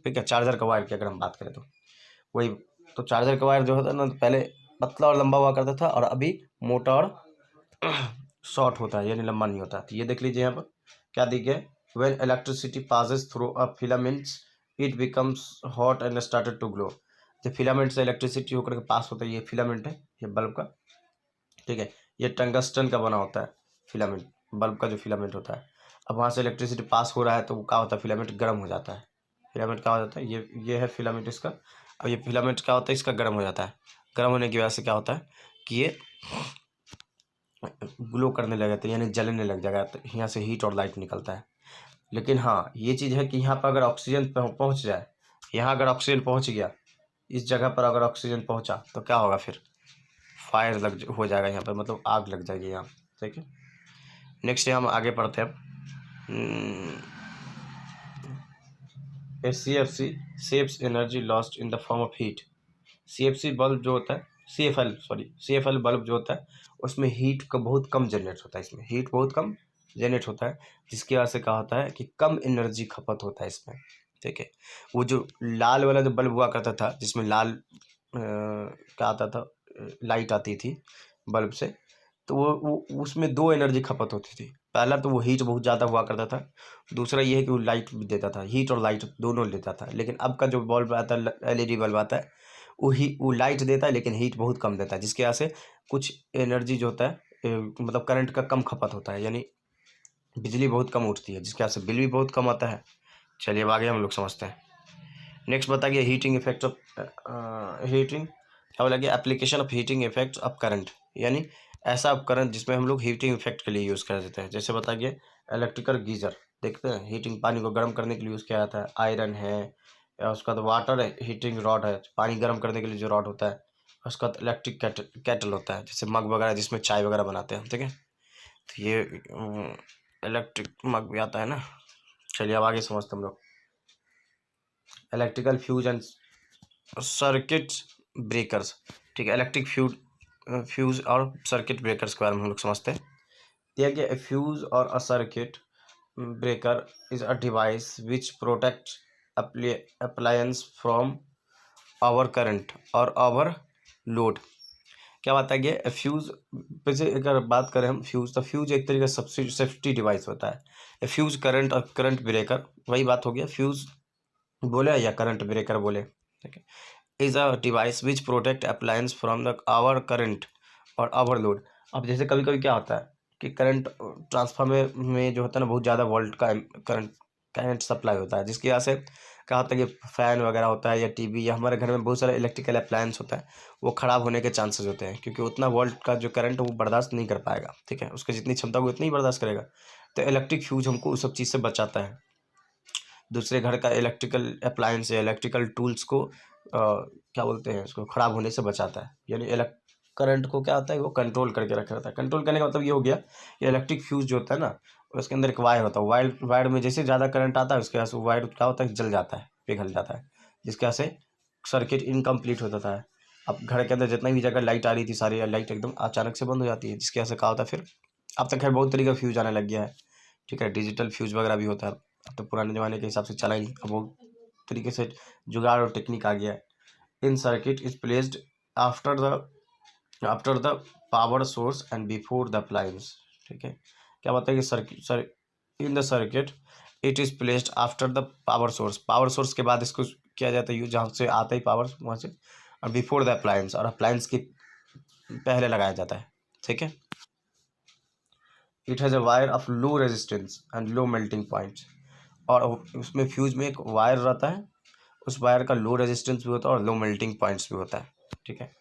ठीक है, चार्जर का वायर की अगर हम बात करें तो वही, तो चार्जर का वायर जो होता है ना, तो पहले पतला और लंबा हुआ करता था और अभी मोटा और शॉर्ट होता है, यानी लंबा नहीं होता। तो ये देख लीजिए यहाँ पर क्या दिख गया, when electricity passes through a filaments it becomes hot and started to glow. जो फिलामेंट से इलेक्ट्रिसिटी होकर के पास होता है, ये फिलामेंट है, ये बल्ब का। ठीक है, ये टंगस्टन का बना होता है फिलामेंट, बल्ब का जो फिलामेंट होता है। अब वहाँ से इलेक्ट्रिसिटी पास हो रहा है तो वो क्या होता है, फिलामेंट गर्म हो जाता है। फिलामेंट क्या हो जाता है, ये है फिलामेंट इसका। अब ये फिलामेंट क्या होता है, इसका गर्म हो जाता है। गर्म होने की वजह से क्या होता है कि ये ग्लो करने लग जाता है, यानी जलने लग जाएगा, तो यहाँ से हीट और लाइट निकलता है। लेकिन हाँ, ये चीज़ है कि यहाँ पर अगर ऑक्सीजन पहुँच जाए, यहाँ अगर ऑक्सीजन पहुँच गया, इस जगह पर अगर ऑक्सीजन पहुँचा तो क्या होगा, फिर फायर हो जाएगा यहाँ पर, मतलब आग लग जाएगी यहाँ। ठीक है, नेक्स्ट हम आगे पढ़ते हैं अब। CFC saves energy lost in the form of heat. CFC bulb जो होता है, CFL बल्ब जो होता है उसमें हीट का बहुत कम जनरेट होता है, इसमें हीट बहुत कम जनरेट होता है, जिसकी वजह से क्या होता है कि कम एनर्जी खपत होता है इसमें। ठीक है, वो जो लाल वाला जो बल्ब हुआ करता था, जिसमें लाल क्या आता था, लाइट आती थी बल्ब से, तो वो उसमें 2 एनर्जी खपत होती थी। पहला तो वो हीट बहुत ज़्यादा हुआ करता था, दूसरा ये है कि वो लाइट भी देता था, हीट और लाइट दोनों लेता था। लेकिन अब का जो बल्ब आता है, LED बल्ब आता है, वो लाइट देता है लेकिन हीट बहुत कम देता है, जिसकी वजह से कुछ एनर्जी जो होता है मतलब करंट का कम खपत होता है, यानी बिजली बहुत कम उठती है, जिसके वजह से बिल भी बहुत कम आता है। चलिए अब आगे हम लोग समझते हैं। नेक्स्ट बताइए हीटिंग इफेक्ट ऑफ हीटिंग, क्या बोला गया, application of heating effect of current, यानी ऐसा उपकरण जिसमें हम लोग हीटिंग इफेक्ट के लिए यूज़ कर देते हैं। जैसे बताइए इलेक्ट्रिकल गीजर, देखते हैं हीटिंग, पानी को गर्म करने के लिए यूज़ किया जाता है। आयरन है, या उसका तो वाटर है, हीटिंग रॉड है, पानी गर्म करने के लिए जो रॉड होता है। उसका तो इलेक्ट्रिक कैटल होता है, जैसे मग वगैरह जिसमें चाय वगैरह बनाते हैं, ठीक है। तो ये इलेक्ट्रिक मग भी आता है ना। चलिए अब आगे समझते हम लोग। Electrical fuse and circuit breakers, ठीक है। इलेक्ट्रिक फ्यूज और सर्किट ब्रेकर्स के बारे में हम लोग समझते हैं। दिया गया a fuse or a circuit breaker is a device which protect appliance from over current or over load. क्या बात है ये फ्यूज पे से अगर बात करें हम, फ्यूज, तो फ्यूज एक तरीके का सेफ्टी डिवाइस होता है। फ्यूज करंट और करंट ब्रेकर, वही बात हो गया, फ्यूज बोले या करंट ब्रेकर बोले, ठीक है। Is a device which protect appliance from the over current or over load. अब जैसे कभी कभी क्या होता है कि करंट ट्रांसफार्मर में जो होता है ना, बहुत ज़्यादा वोल्ट का करंट सप्लाई होता है, जिसकी वजह से क्या होता है कि फ़ैन वगैरह होता है या टीवी या हमारे घर में बहुत सारे इलेक्ट्रिकल अप्लायंस होता है, वो ख़राब होने के चांसेस होते हैं, क्योंकि उतना वोल्ट का जो करंट है वो बर्दाश्त नहीं कर पाएगा, ठीक है। उसकी जितनी क्षमता वो उतनी ही बर्दाश्त करेगा। तो इलेक्ट्रिक फ्यूज हमको उस सब चीज़ से बचाता है। दूसरे घर का इलेक्ट्रिकल अप्लायंस या इलेक्ट्रिकल टूल्स को क्या बोलते हैं, उसको ख़राब होने से बचाता है। यानी करंट को क्या होता है, वो कंट्रोल करके रखा रहता है। कंट्रोल करने का मतलब ये हो गया कि इलेक्ट्रिक फ्यूज जो होता है ना, उसके अंदर एक वायर होता है। वायर में जैसे ज़्यादा करंट आता है, उसके वजह से वायर क्या होता है, जल जाता है, पिघल जाता है, जिसके वजह से सर्किट इनकम्प्लीट हो जाता है। अब घर के अंदर जितना भी जगह लाइट आ रही थी, सारी लाइट एकदम अचानक से बंद हो जाती है, जिसकी वजह से क्या होता है फिर, अब तक खैर बहुत तरीके का फ्यूज आने लग गया है, ठीक है। डिजिटल फ्यूज वगैरह भी होता है, अब तो पुराने ज़माने के हिसाब से चला ही नहीं, अब वो तरीके से जुगाड़ और टेक्निक आ गया है। In circuit is placed after the power source and before the appliance, ठीक है। क्या बताया कि circuit in the circuit it is placed after the power source के बाद इसको किया जाता है यूज, जहाँ से आता ही पावर वहाँ से, और बिफोर द अप्लायंस, और अप्लायंस के पहले लगाया जाता है, ठीक है। It has a wire of low resistance and low melting point, और उसमें फ्यूज में एक वायर रहता है, उस वायर का लो रेजिस्टेंस भी होता है और लो मेल्टिंग पॉइंट्स भी होता है, ठीक है।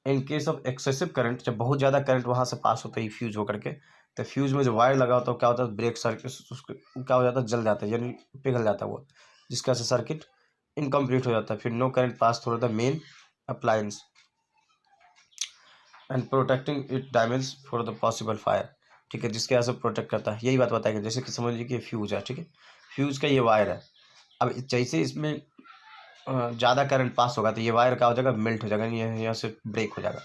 In case of excessive current, जब बहुत ज़्यादा करंट वहाँ से पास होता है फ्यूज होकर के, तो फ्यूज में जो वायर लगा होता है क्या होता है, ब्रेक सर्किट उसको क्या हो जाता है, जल जाता है, यानी पिघल जाता है वो, जिसकी वजह से सर्किट इनकम्प्लीट हो जाता है। फिर no current pass through the main appliance and protecting it damage for the possible fire, ठीक है, जिसके वजह से प्रोटेक्ट करता है। यही बात बताएंगे, जैसे कि समझ लीजिए कि फ्यूज है, ठीक है, फ्यूज का ये वायर है। अब जैसे इसमें ज़्यादा करंट पास होगा तो ये वायर क्या हो जाएगा, मेल्ट हो जाएगा, ये यहाँ से ब्रेक हो जाएगा।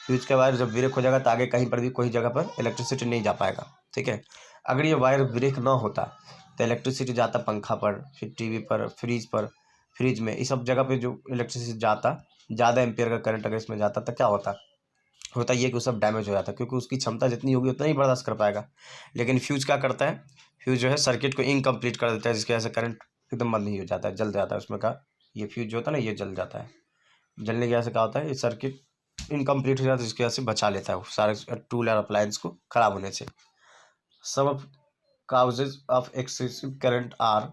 फ्यूज का वायर जब ब्रेक हो जाएगा तो आगे कहीं पर भी कोई जगह पर इलेक्ट्रिसिटी नहीं जा पाएगा, ठीक है। अगर ये वायर ब्रेक ना होता तो इलेक्ट्रिसिटी जाता पंखा पर, फिर टीवी पर, फ्रिज में, इस सब जगह पे जो इलेक्ट्रिसिटी जाता, ज़्यादा एम्पियर का करंट अगर इसमें जाता तो क्या होता, होता ये कि वो सब डैमेज हो जाता, क्योंकि उसकी क्षमता जितनी होगी उतना ही बर्दाश्त कर पाएगा। लेकिन फ्यूज क्या करता है, फ्यूज जो है सर्किट को इनकम्प्लीट कर देता है, जिसकी वजह से करंट एकदम बंद नहीं हो जाता है, जल जाता है उसमें का, ये फ्यूज जो होता है ना, ये जल जाता है। जलने की वजह से क्या होता है, ये सर्किट इनकम्प्लीट हो जाता है, जिसकी वजह से बचा लेता है वो सारे टूल और अप्लायंस को खराब होने से। Some of causes of excessive current are,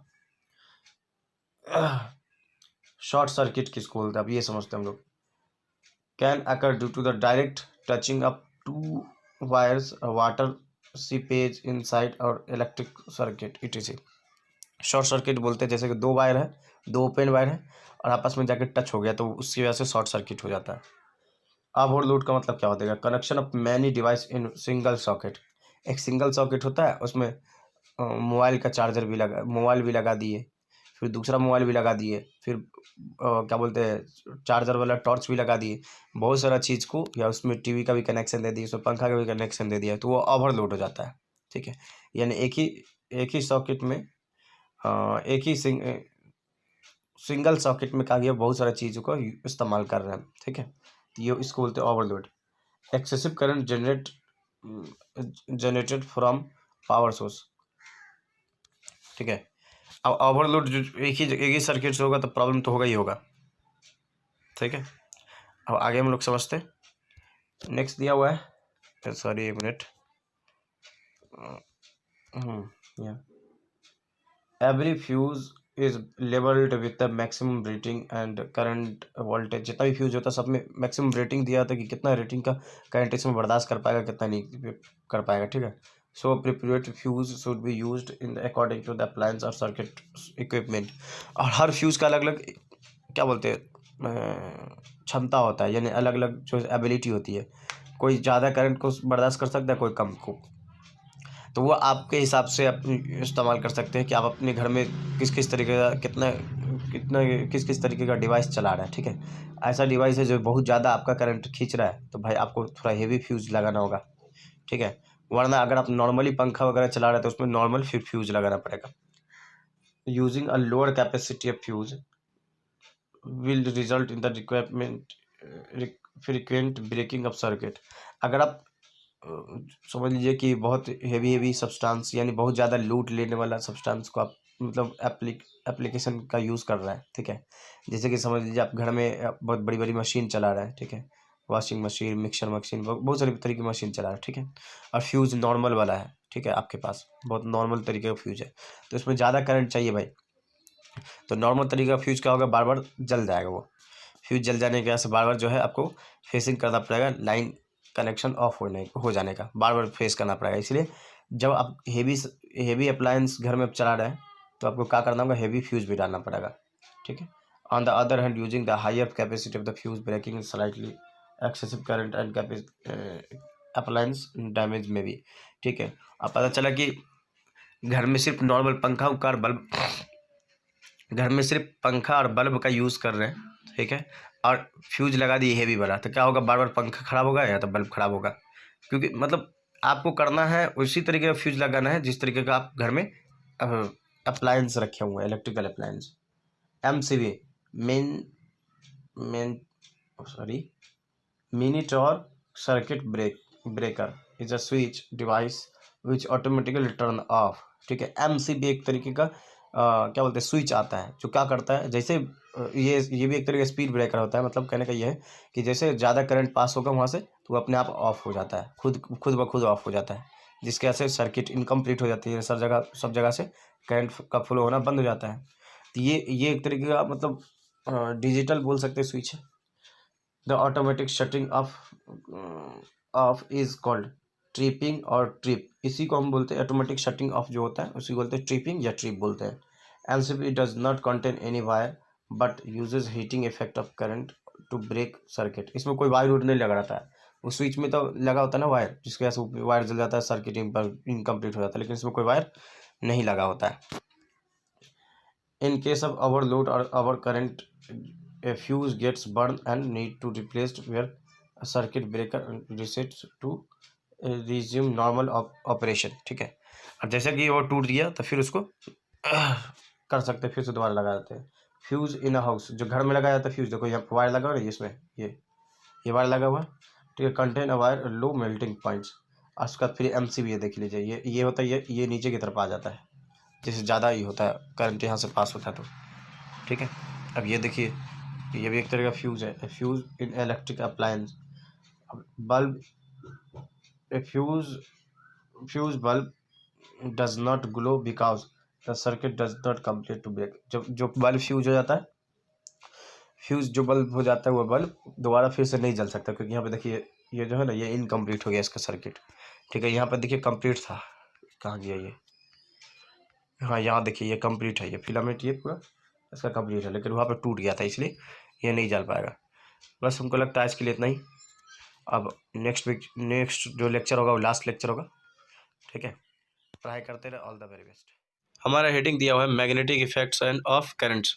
short circuit किसको बोलते हैं, अब ये समझते हैं हम लोग। Can occur due to the direct touching up to wires, water seepage inside और electric circuit etc. Short circuit बोलते हैं जैसे कि दो वायर है, दो ओपन वायर है, और आपस में जाके टच हो गया तो उसकी वजह से शॉर्ट सर्किट हो जाता है। ओवरलोड का मतलब क्या होता है, connection of many device in single socket. एक सिंगल सॉकेट होता है, उसमें मोबाइल का चार्जर भी लगा, मोबाइल भी लगा दिए, फिर दूसरा मोबाइल भी लगा दिए, फिर क्या बोलते हैं, चार्जर वाला टॉर्च भी लगा दिए, बहुत सारा चीज़ को, या उसमें टीवी का भी कनेक्शन दे दिए, उसमें पंखा का भी कनेक्शन दे दिया, तो वो ओवरलोड हो जाता है, ठीक है। यानी एक ही सॉकेट में एक ही सिंगल सॉकेट में क्या गया, बहुत सारा चीज़ों को इस्तेमाल कर रहे हैं, ठीक है। तो ये इसको बोलते हैं overload. Excessive current generated from power source, ठीक है। अब ओवरलोड जो एक ही सर्किट से होगा तो प्रॉब्लम तो होगा ही होगा, ठीक है। अब आगे हम लोग समझते हैं। नेक्स्ट दिया हुआ है, सॉरी एक minute, Yeah. Every fuse is labeled with the maximum rating and current voltage. जितना भी फ्यूज होता है सब में मैक्सिमम रेटिंग दिया होता है कि कितना रेटिंग का करंट इसमें बर्दाश्त कर पाएगा, कितना नहीं कर पाएगा, ठीक है। So appropriate fuse should be used in according to the appliance और सर्किट इक्विपमेंट। और हर फ्यूज का अलग अलग क्या बोलते हैं क्षमता होता है, यानी अलग अलग जो एबिलिटी होती है। कोई ज़्यादा करंट को बर्दाश्त कर सकता है, कोई कम को। तो वो आपके हिसाब से आप इस्तेमाल कर सकते हैं कि आप अपने घर में किस किस तरीके का कितना कितना किस किस तरीके का डिवाइस चला रहा है, ठीक है। ऐसा डिवाइस है जो बहुत ज़्यादा आपका करंट खींच रहा है तो भाई आपको थोड़ा हेवी फ्यूज़ लगाना होगा, ठीक है। वरना अगर आप नॉर्मली पंखा वगैरह चला रहे हैं तो उसमें नॉर्मल फिर फ्यूज़ लगाना पड़ेगा। Using a lower capacity of fuse will result in the requirement frequent breaking of circuit. अगर आप समझ लीजिए कि बहुत हेवी सब्सटेंस यानी बहुत ज़्यादा लूट लेने वाला सब्सटेंस को आप मतलब एप्लीकेशन का यूज़ कर रहा है, ठीक है। जैसे कि समझ लीजिए आप घर में बहुत बड़ी बड़ी मशीन चला रहा है, ठीक है। वॉशिंग मशीन, मिक्सर मशीन, बहुत सारी तरीके की मशीन चला रहा है, ठीक है। और फ्यूज़ नॉर्मल वाला है, ठीक है, आपके पास बहुत नॉर्मल तरीके का फ्यूज़ है तो इसमें ज़्यादा करंट चाहिए भाई। तो नॉर्मल तरीके का फ्यूज़ क्या होगा, बार बार जल जाएगा। वो फ्यूज़ जल जाने की वजह से बार बार जो है आपको फेसिंग करना पड़ेगा, लाइन कनेक्शन ऑफ हो जाने का बार बार फेस करना पड़ेगा। इसलिए जब आप हेवी अप्लायंस घर में चला रहे हैं तो आपको क्या करना होगा, हेवी फ्यूज़ भी डालना पड़ेगा, ठीक है। On the other hand using the higher capacity of the fuse breaking slightly excessive current and appliance damage में भी, ठीक है। अब पता चला कि घर में सिर्फ नॉर्मल पंखा और बल्ब घर में सिर्फ पंखा और बल्ब का यूज़ कर रहे हैं, ठीक है, और फ्यूज लगा दिए हेवी वाला, तो क्या होगा, बार बार पंखा ख़राब होगा या तो बल्ब ख़राब होगा। क्योंकि मतलब आपको करना है उसी तरीके का फ्यूज लगाना है जिस तरीके का आप घर में अप्लायंस रखे हुए हैं, electrical appliance. MCB main main sorry miniature circuit breaker is a switch device which automatically turn off, ठीक है। MCB एक तरीके का क्या बोलते हैं स्विच आता है जो क्या करता है, जैसे ये भी एक तरीके का स्पीड ब्रेकर होता है। मतलब कहने का ये है कि जैसे ज़्यादा करंट पास होगा वहाँ से तो वो अपने आप ऑफ हो जाता है, खुद ब खुद ऑफ हो जाता है, जिसके वजह से सर्किट इनकम्प्लीट हो जाती है, सब जगह से करंट का फ्लो होना बंद हो जाता है। तो ये एक तरीके का मतलब डिजिटल बोल सकते हैं स्विच है। The automatic shutting off is called tripping or trip. इसी को हम बोलते हैं ऑटोमेटिक शटिंग ऑफ जो होता है उसी को बोलते हैं ट्रिपिंग या ट्रिप बोलते हैं। MCB does not contain any wire but uses heating effect of current to break circuit. इसमें कोई वायर नहीं लगा रहता है। उस स्विच में तो लगा होता है ना वायर, जिसकी वजह से वायर जल जाता है, सर्किट इनकम्प्लीट हो जाता है, लेकिन इसमें कोई वायर नहीं लगा होता है। In case of overload or overcurrent, a fuse gets burned and need to replaced where a circuit breaker resets to resume normal operation, ठीक है। और जैसे कि वो टूट गया तो फिर उसको कर सकते हैं, फिर से दोबारा लगा देते हैं। फ्यूज इन अ हाउस, जो घर में लगाया जाता है फ्यूज, देखो यहाँ वायर लगा हुआ है, इसमें ये वायर लगा हुआ है, ठीक है। Contain a wire low melting points. और उसके बाद फिर MCB देख लीजिए, ये होता है, ये नीचे की तरफ आ जाता है, जैसे ज़्यादा ही होता है करंट यहाँ से पास होता है तो, ठीक है। अब ये देखिए, ये भी एक तरह का फ्यूज़ है, fuse in electric appliance. Bulb fuse bulb does not glow because the circuit does not complete to break. जब जो बल्ब फ्यूज हो जाता है, फ्यूज़ जो बल्ब हो जाता है वो बल्ब दोबारा फिर से नहीं जल सकता, क्योंकि यहाँ पे देखिए ये जो है ना, ये इनकम्प्लीट हो गया इसका सर्किट, ठीक है। यहाँ पर देखिए कंप्लीट था, कहाँ गया ये, हाँ यहाँ देखिए ये कंप्लीट है, ये फिलामेंट ये पूरा इसका कंप्लीट है, लेकिन वहाँ पर टूट गया था इसलिए ये नहीं जल पाएगा। बस हमको लगता है इसके लिए इतना ही। अब नेक्स्ट जो लेक्चर होगा वो लास्ट लेक्चर होगा, ठीक है। पढ़ाई करते रहे, ऑल द वेरी बेस्ट। हमारा हेडिंग दिया हुआ है magnetic effects end of currents,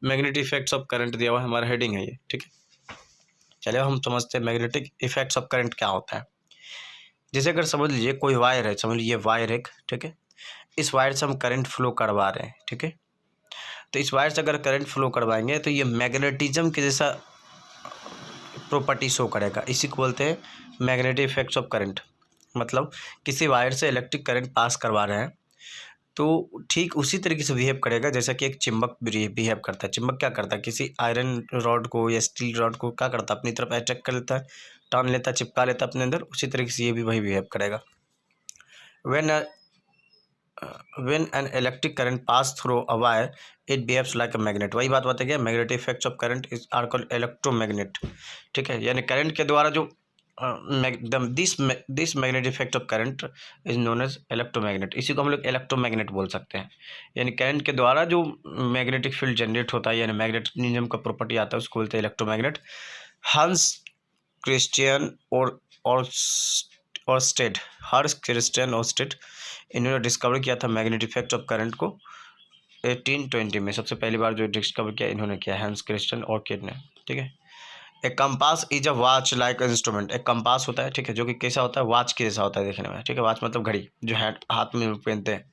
magnetic effects of current दिया हुआ है, हमारा हेडिंग है ये, ठीक है। चलिए हम समझते हैं मैग्नेटिक इफेक्ट्स ऑफ करंट क्या होता है। जैसे अगर समझ लीजिए कोई वायर है, समझ लीजिए वायर एक, ठीक है। इस वायर से हम करंट फ्लो करवा रहे हैं, ठीक है। तो इस वायर से अगर करंट फ्लो करवाएंगे तो ये मैग्नेटिज्म के जैसा प्रॉपर्टी शो करेगा, इसी को बोलते हैं मैग्नेटिक इफेक्ट्स ऑफ करंट। मतलब किसी वायर से इलेक्ट्रिक करंट पास करवा रहे हैं तो ठीक उसी तरीके से बिहेव करेगा जैसा कि एक चुंबक बिहेव करता है। चुंबक क्या करता है, किसी आयरन रॉड को या स्टील रॉड को क्या करता है, अपनी तरफ अट्रैक्ट कर लेता है, टान लेता है, चिपका लेता है अपने अंदर, उसी तरीके से ये भी वही बिहेव करेगा। When when an electric current pass through a wire it behaves like a magnet. वही बात बताई गया, magnetic effects of current is are called electromagnet. ठीक है, यानी करंट के द्वारा जो this magnetic effect of current is known as electromagnet. इसी को हम लोग इलेक्ट्रोमैग्नेट बोल सकते हैं। यानी करंट के द्वारा जो मैग्नेटिक फील्ड जनरेट होता है, यानी मैग्नेटिज्म का प्रॉपर्टी आता है, उसको बोलते हैं इलेक्ट्रोमैग्नेट। हंस क्रिश्चियन और स्टेड, हर्स क्रिश्चियन और स्टेड, इन्होंने डिस्कवर किया था मैग्नेटिक इफेक्ट ऑफ करंट को 1820 में। सबसे पहली बार जो डिस्कवर किया इन्होंने किया, हैंस क्रिश्चियन और किड ने। ठीक है, एक compass is a watch like instrument. एक कंपास होता है, ठीक है, जो कि कैसा होता है, वॉच के जैसा होता है देखने में। ठीक है, वॉच मतलब घड़ी जो हाथ में पहनते हैं,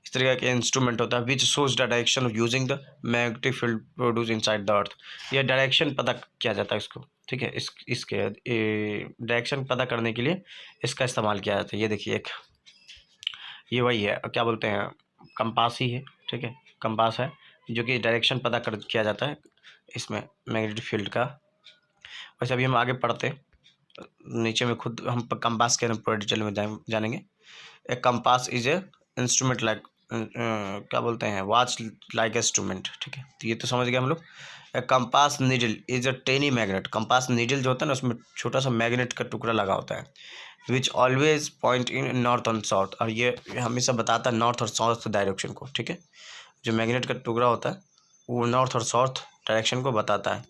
इस तरह का इंस्ट्रूमेंट होता है। Which shows the direction of using the magnetic field produce inside the earth. यह डायरेक्शन पता किया जाता है इसको। ठीक है, इसके डायरेक्शन पता करने के लिए इसका इस्तेमाल किया जाता है। ये देखिए, एक ये वही है, क्या बोलते हैं, कंपास ही है। ठीक है, कंपास है जो कि डायरेक्शन पता किया जाता है इसमें मैग्नेटिक फील्ड का। वैसे अभी हम आगे पढ़ते, नीचे में खुद हम कंपास के पूरा डिटेल में जानेंगे। A compass is a instrument like, क्या बोलते हैं, वॉच लाइक इंस्ट्रूमेंट। ठीक है, तो ये तो समझ गए हम लोग। A compass needle is a tiny magnet. Compass needle जो होता है ना, उसमें छोटा सा मैग्नेट का टुकड़ा लगा होता है। Which always point in north and south, और ये हमेशा बताता है नॉर्थ और साउथ डायरेक्शन को। ठीक है, जो मैग्नेट का टुकड़ा होता है वो नॉर्थ और साउथ डायरेक्शन को बताता है।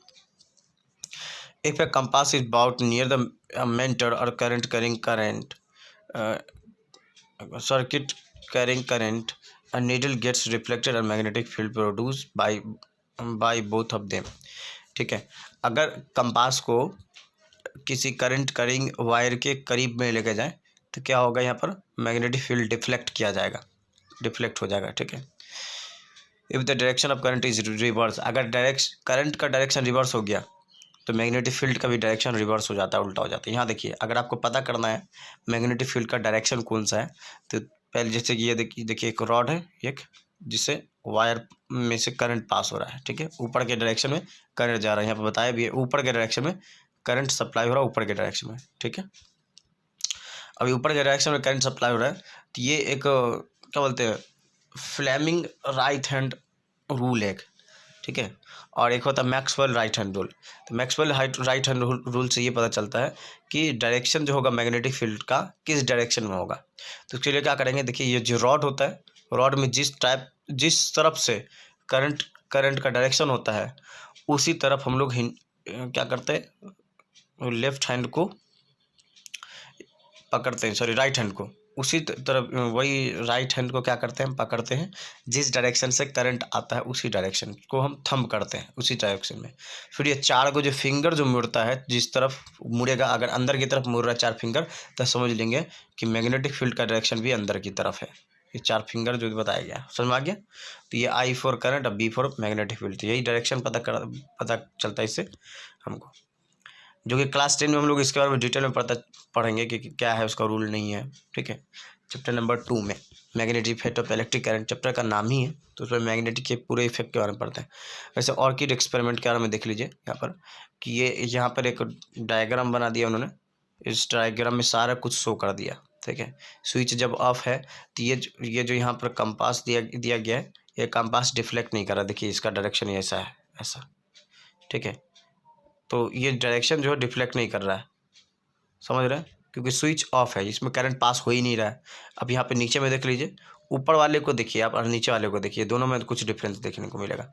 If a compass is brought near the mentor or circuit carrying current, a needle gets reflected and magnetic field produced by both of them. ठीक है, अगर कंपास को किसी करंट करिंग वायर के करीब में लेके जाए तो क्या होगा, यहाँ पर मैग्नेटिक फील्ड डिफ्लेक्ट किया जाएगा, डिफ्लेक्ट हो जाएगा। ठीक है, if the direction of current is reverse, अगर करंट का डायरेक्शन रिवर्स हो गया तो मैग्नेटिक फील्ड का भी डायरेक्शन रिवर्स हो जाता है, उल्टा हो जाता है। यहाँ देखिए, अगर आपको पता करना है मैग्नेटिक फील्ड का डायरेक्शन कौन सा है, तो पहले जैसे कि ये देखिए एक रॉड है, एक जिससे वायर में से करंट पास हो रहा है। ठीक है, ऊपर के डायरेक्शन में करंट जा रहा है, यहाँ पर बताया भी है, ऊपर के डायरेक्शन में करंट सप्लाई हो रहा है, ऊपर के डायरेक्शन में। ठीक है, अभी ऊपर के डायरेक्शन में करंट सप्लाई हो रहा है, तो ये एक क्या बोलते हैं, फ्लेमिंग राइट हैंड रूल है। ठीक है, और एक होता है मैक्सवेल राइट हैंड रूल। तो मैक्सवेल राइट हैंड रूल से ये पता चलता है कि डायरेक्शन जो होगा मैग्नेटिक फील्ड का किस डायरेक्शन में होगा। तो उसके लिए क्या करेंगे, देखिए ये जो रॉड होता है, रॉड में जिस तरफ से करंट का डायरेक्शन होता है उसी तरफ हम लोग क्या करते हैं, लेफ्ट हैंड को पकड़ते हैं, सॉरी राइट हैंड को उसी तरफ, वही राइट हैंड को क्या करते हैं, हम पकड़ते हैं, जिस डायरेक्शन से करंट आता है उसी डायरेक्शन को हम थंब करते हैं, उसी डायरेक्शन में। फिर ये चार को जो फिंगर जो मुड़ता है, जिस तरफ मुड़ेगा, अगर अंदर की तरफ मुड़ रहा है चार फिंगर, तो समझ लेंगे कि मैग्नेटिक फील्ड का डायरेक्शन भी अंदर की तरफ है। ये चार फिंगर जो बताया गया, समझ में आ गया। तो ये I फॉर करंट और B फॉर मैग्नेटिक फील्ड, तो यही डायरेक्शन पता चलता है इससे हमको, जो कि क्लास 10 में हम लोग इसके बारे में डिटेल में पढ़ेंगे कि क्या है, उसका रूल नहीं है। ठीक है, चैप्टर नंबर 2 में magnetic effect of electric current, chapter का नाम ही है, तो उसमें मैग्नेटिक के पूरे इफेक्ट के बारे में पढ़ते हैं। वैसे ऑर्किड एक्सपेरिमेंट के बारे में देख लीजिए यहाँ पर, कि ये यहाँ पर एक डायग्राम बना दिया उन्होंने, इस डायग्राम में सारा कुछ शो कर दिया। ठीक है, स्विच जब ऑफ है तो ये जो यहाँ पर कंपास दिया गया है, ये कंपास डिफ्लेक्ट नहीं कर रहा, देखिए इसका डायरेक्शन ऐसा है, ऐसा। ठीक है, तो ये डायरेक्शन जो है डिफ्लेक्ट नहीं कर रहा है, समझ रहे हैं, क्योंकि स्विच ऑफ है, इसमें करंट पास हो ही नहीं रहा है। अब यहाँ पे नीचे में देख लीजिए, ऊपर वाले को देखिए आप और नीचे वाले को देखिए, दोनों में कुछ डिफरेंस देखने को मिलेगा।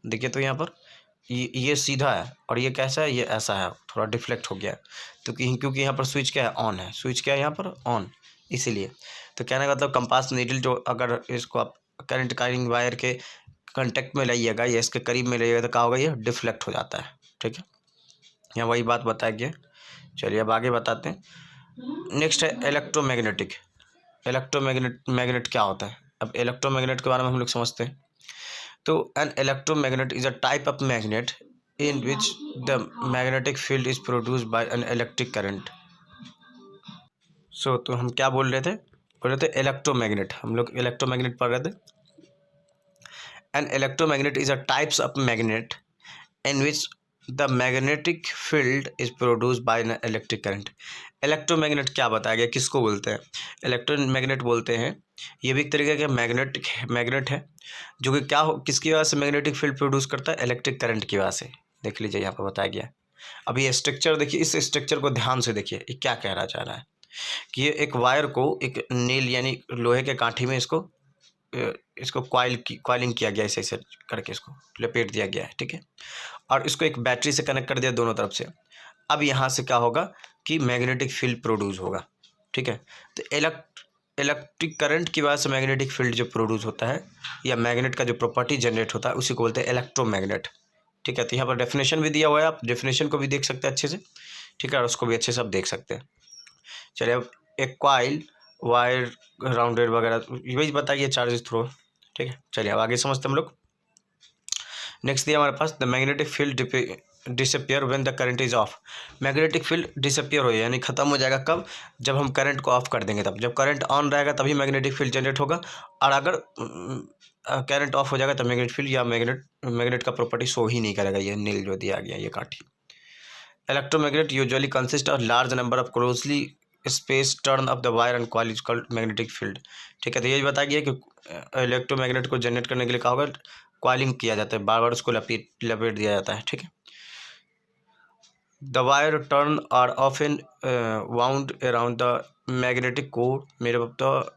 देखिए तो यहाँ पर ये सीधा है और ये कैसा है, ये ऐसा है, थोड़ा डिफ्लेक्ट हो गया है। तो क्योंकि यहाँ पर स्विच क्या है, ऑन है, स्विच क्या है यहाँ पर, ऑन, इसीलिए। तो कहने का मतलब कंपास नीडल जो, अगर इसको आप करंट कैरिंग वायर के कॉन्टेक्ट में लाइएगा या इसके करीब में लाइएगा तो क्या होगा, ये डिफ्लेक्ट हो जाता है। ठीक है, यहाँ वही बात बताया गया। चलिए अब आगे बताते हैं। नेक्स्ट है इलेक्ट्रोमैग्नेटिक। मैग्नेट क्या होता है, अब इलेक्ट्रोमैग्नेट के बारे में हम लोग समझते हैं। तो an electromagnet is a type of magnet in which the magnetic field is produced by an electric current. तो हम क्या बोल रहे थे इलेक्ट्रोमैग्नेट, हम लोग इलेक्ट्रोमैग्नेट पढ़ रहे थे। An electromagnet is a types of magnet in which the magnetic field is produce by an electric current. Electromagnet क्या बताया गया, किसको बोलते हैं? इलेक्ट्रोमैग्नेट बोलते हैं, ये भी एक तरीके का मैग्नेट है जो कि क्या हो, किसकी वजह से मैग्नेटिक फील्ड प्रोड्यूस करता है? इलेक्ट्रिक करंट की वजह से। देख लीजिए यहाँ पर बताया गया। अब ये स्ट्रक्चर देखिए, इस स्ट्रक्चर को ध्यान से देखिए, ये क्या कहना चाह रहा है कि ये एक वायर को एक नील यानी लोहे के काठी में इसको क्वाइलिंग किया गया, ऐसे ऐसे करके इसको लपेट दिया गया है, ठीक है। और इसको एक बैटरी से कनेक्ट कर दिया दोनों तरफ से। अब यहाँ से क्या होगा कि मैग्नेटिक फील्ड प्रोड्यूस होगा, ठीक है। तो इलेक्ट्रिक करंट की वजह से मैग्नेटिक फील्ड जो प्रोड्यूस होता है या मैग्नेट का जो प्रॉपर्टी जनरेट होता है उसी को बोलते हैं इलेक्ट्रोमैग्नेट, ठीक है। तो यहाँ पर डेफिनेशन भी दिया हुआ है, आप डेफिनेशन को भी देख सकते हैं अच्छे से, ठीक है, और उसको भी अच्छे से आप देख सकते हैं। चलिए, अब एक कॉइल वायर राउंडेड वगैरह वही बताइए चार्जेस थ्रू, ठीक है। चलिए अब आगे समझते हम लोग। नेक्स्ट दिया हमारे पास the magnetic field disappear when the current is off. Magnetic field disappear हो यानी खत्म हो जाएगा कब? जब हम करंट को ऑफ कर देंगे तब। जब करंट ऑन रहेगा तभी मैग्नेटिक फील्ड जनरेट होगा, और अगर करंट ऑफ हो जाएगा तब मैग्नेटिक फील्ड या मैग्नेट का प्रॉपर्टी शो ही नहीं करेगा। ये नील जो दिया गया ये काठी। Electromagnet usually consist of large number of closely space turn off the wire and coil is called magnetic field, ठीक है। तो यही बताया गया कि इलेक्ट्रोमैग्नेट को जनरेट करने के लिए क्या होगा, कॉइलिंग किया जाता है, बार बार उसको लपेट दिया जाता है, ठीक है। The wire turn are often wound around the magnetic core made up the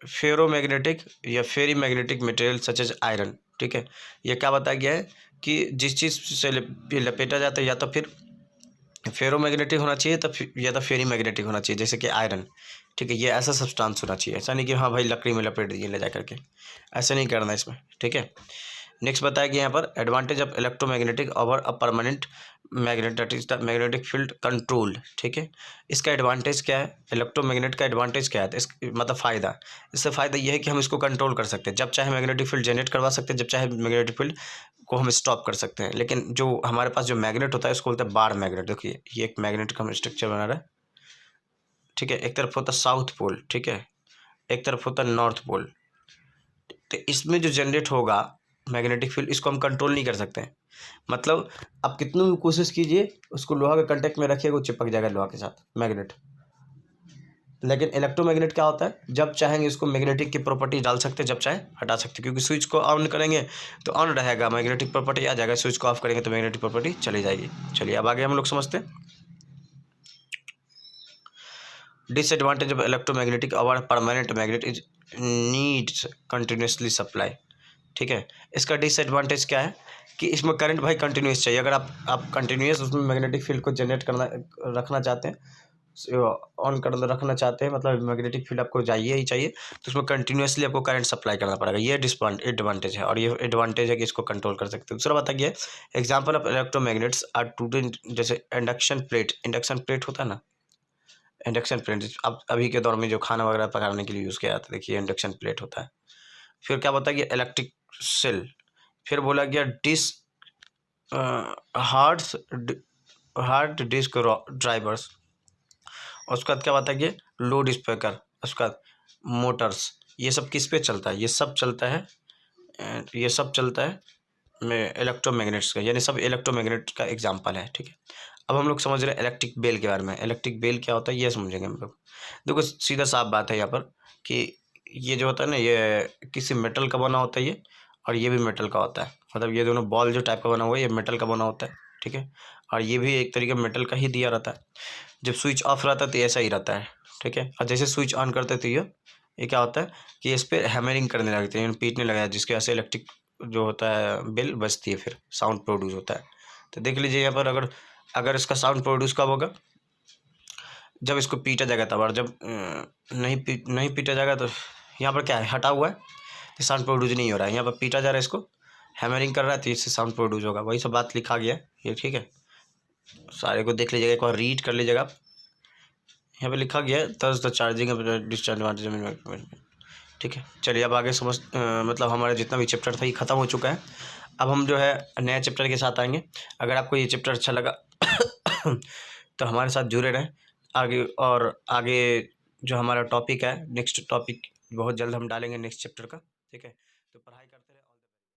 ferromagnetic या ferrimagnetic material such as iron, ठीक है। ये क्या बताया गया है कि जिस चीज़ से लपेटा जाता है या तो फिर फेरोमैग्नेटिक होना चाहिए या तो फेरी मैग्नेटिक होना चाहिए, जैसे कि आयरन, ठीक है। ये ऐसा सब्सटेंस होना चाहिए, ऐसा नहीं कि हाँ भाई लकड़ी में लपेट दिए ले जा करके, ऐसा नहीं करना इसमें, ठीक है। नेक्स्ट बताया गया यहाँ पर advantage of electromagnetic over a permanent magnet that is the magnetic field control, ठीक है। इसका एडवांटेज क्या है, इलेक्ट्रोमैग्नेट का एडवांटेज क्या है? तो मतलब फ़ायदा, इससे फ़ायदा ये है कि हम इसको कंट्रोल कर सकते हैं, जब चाहे मैग्नेटिक फील्ड जनरेट करवा सकते हैं, जब चाहे मैग्नेटिक फील्ड को हम स्टॉप कर सकते हैं। लेकिन जो हमारे पास जो मैग्नेट होता है उसको बोलते हैं बार मैग्नेट। देखिए ये एक मैग्नेट का हम स्ट्रक्चर बना रहा है, ठीक है। एक तरफ होता है साउथ पोल, ठीक है, एक तरफ होता है नॉर्थ पोल। तो इसमें जो जनरेट होगा मैग्नेटिक फील्ड, इसको हम कंट्रोल नहीं कर सकते हैं। मतलब आप कितनी भी कोशिश कीजिए उसको लोहा के कांटेक्ट में रखिएगा, वो चिपक जाएगा लोहा के साथ मैग्नेट। लेकिन इलेक्ट्रोमैग्नेट क्या होता है, जब चाहेंगे इसको मैग्नेटिक की प्रॉपर्टी डाल सकते हैं, जब चाहे हटा सकते हैं, क्योंकि स्विच को ऑन करेंगे तो ऑन रहेगा, मैग्नेटिक प्रॉपर्टी आ जाएगा, स्विच को ऑफ करेंगे तो मैग्नेटिक प्रॉपर्टी चली जाएगी। चलिए अब आगे हम लोग समझते हैं डिसएडवांटेज ऑफ इलेक्ट्रोमैग्नेटिक और permanent magnet is needs continuously supply, ठीक है। इसका डिसएडवांटेज क्या है कि इसमें करंट भाई कंटिन्यूस चाहिए। अगर आप कंटिन्यूस उसमें मैग्नेटिक फील्ड को जनरेट करना रखना चाहते हैं, ऑन कर रखना चाहते हैं, मतलब मैग्नेटिक फील्ड आपको चाहिए ही चाहिए, तो उसमें कंटिन्यूसली आपको करंट सप्लाई करना पड़ेगा। ये एडवांटेज है, और ये एडवांटेज है कि इसको कंट्रोल कर सकते हैं। दूसरा बात है example of electromagnets are two, जैसे इंडक्शन प्लेट होता है ना, इंडक्शन प्लेट अब अभी के दौर में जो खाना वगैरह पकाने के लिए यूज़ किया जाता है, देखिए इंडक्शन प्लेट होता है। फिर क्या बताया गया, इलेक्ट्रिक सेल। फिर बोला गया हार्ड डिस्क ड्राइवर्स। और उसके बाद क्या बताया गया, लोड स्पीकर। उसके बाद मोटर्स। ये सब किस पे चलता है? ये सब चलता है इलेक्ट्रोमैग्नेट्स का, यानी सब इलेक्ट्रोमैग्नेट का एग्जाम्पल है, ठीक है। अब हम लोग समझ रहे हैं इलेक्ट्रिक बेल के बारे में। इलेक्ट्रिक बेल क्या होता है ये समझेंगे हम लोग। देखो सीधा साफ बात है यहाँ पर कि ये जो होता है ना, ये किसी मेटल का बना होता है ये, और ये भी मेटल का होता है। मतलब ये दोनों बॉल जो टाइप का बना हुआ है ये मेटल का बना होता है, ठीक है। और ये भी एक तरीके मेटल का ही दिया रहता है। जब स्विच ऑफ रहता है तो ऐसा ही रहता है, ठीक है। और जैसे स्विच ऑन करते तो ये क्या होता है कि इस पर हैमरिंग करने लगते हैं, पीटने लगा, जिसकी वजह से इलेक्ट्रिक जो होता है बेल बजती है, फिर साउंड प्रोड्यूस होता है। तो देख लीजिए यहाँ पर अगर इसका साउंड प्रोड्यूस कब होगा, जब इसको पीटा जाएगा तब। और जब नहीं पीटा जाएगा तो यहाँ पर क्या है, हटा हुआ है तो साउंड प्रोड्यूस नहीं हो रहा है। यहाँ पर पीटा जा रहा है, इसको हैमरिंग कर रहा है तो इससे साउंड प्रोड्यूस होगा। वही सब बात लिखा गया है ये, ठीक है। सारे को देख लीजिएगा, एक बार रीड कर लीजिएगा। यहाँ पे लिखा गया है थस द चार्जिंग डिसएडवांटेज, ठीक है। चलिए अब आगे मतलब हमारा जितना भी चैप्टर था ये ख़त्म हो चुका है। अब हम जो है नया चैप्टर के साथ आएंगे। अगर आपको ये चैप्टर अच्छा लगा तो हमारे साथ जुड़े रहें आगे जो हमारा टॉपिक है, नेक्स्ट टॉपिक बहुत जल्द हम डालेंगे नेक्स्ट चैप्टर का, ठीक है। तो पढ़ाई कर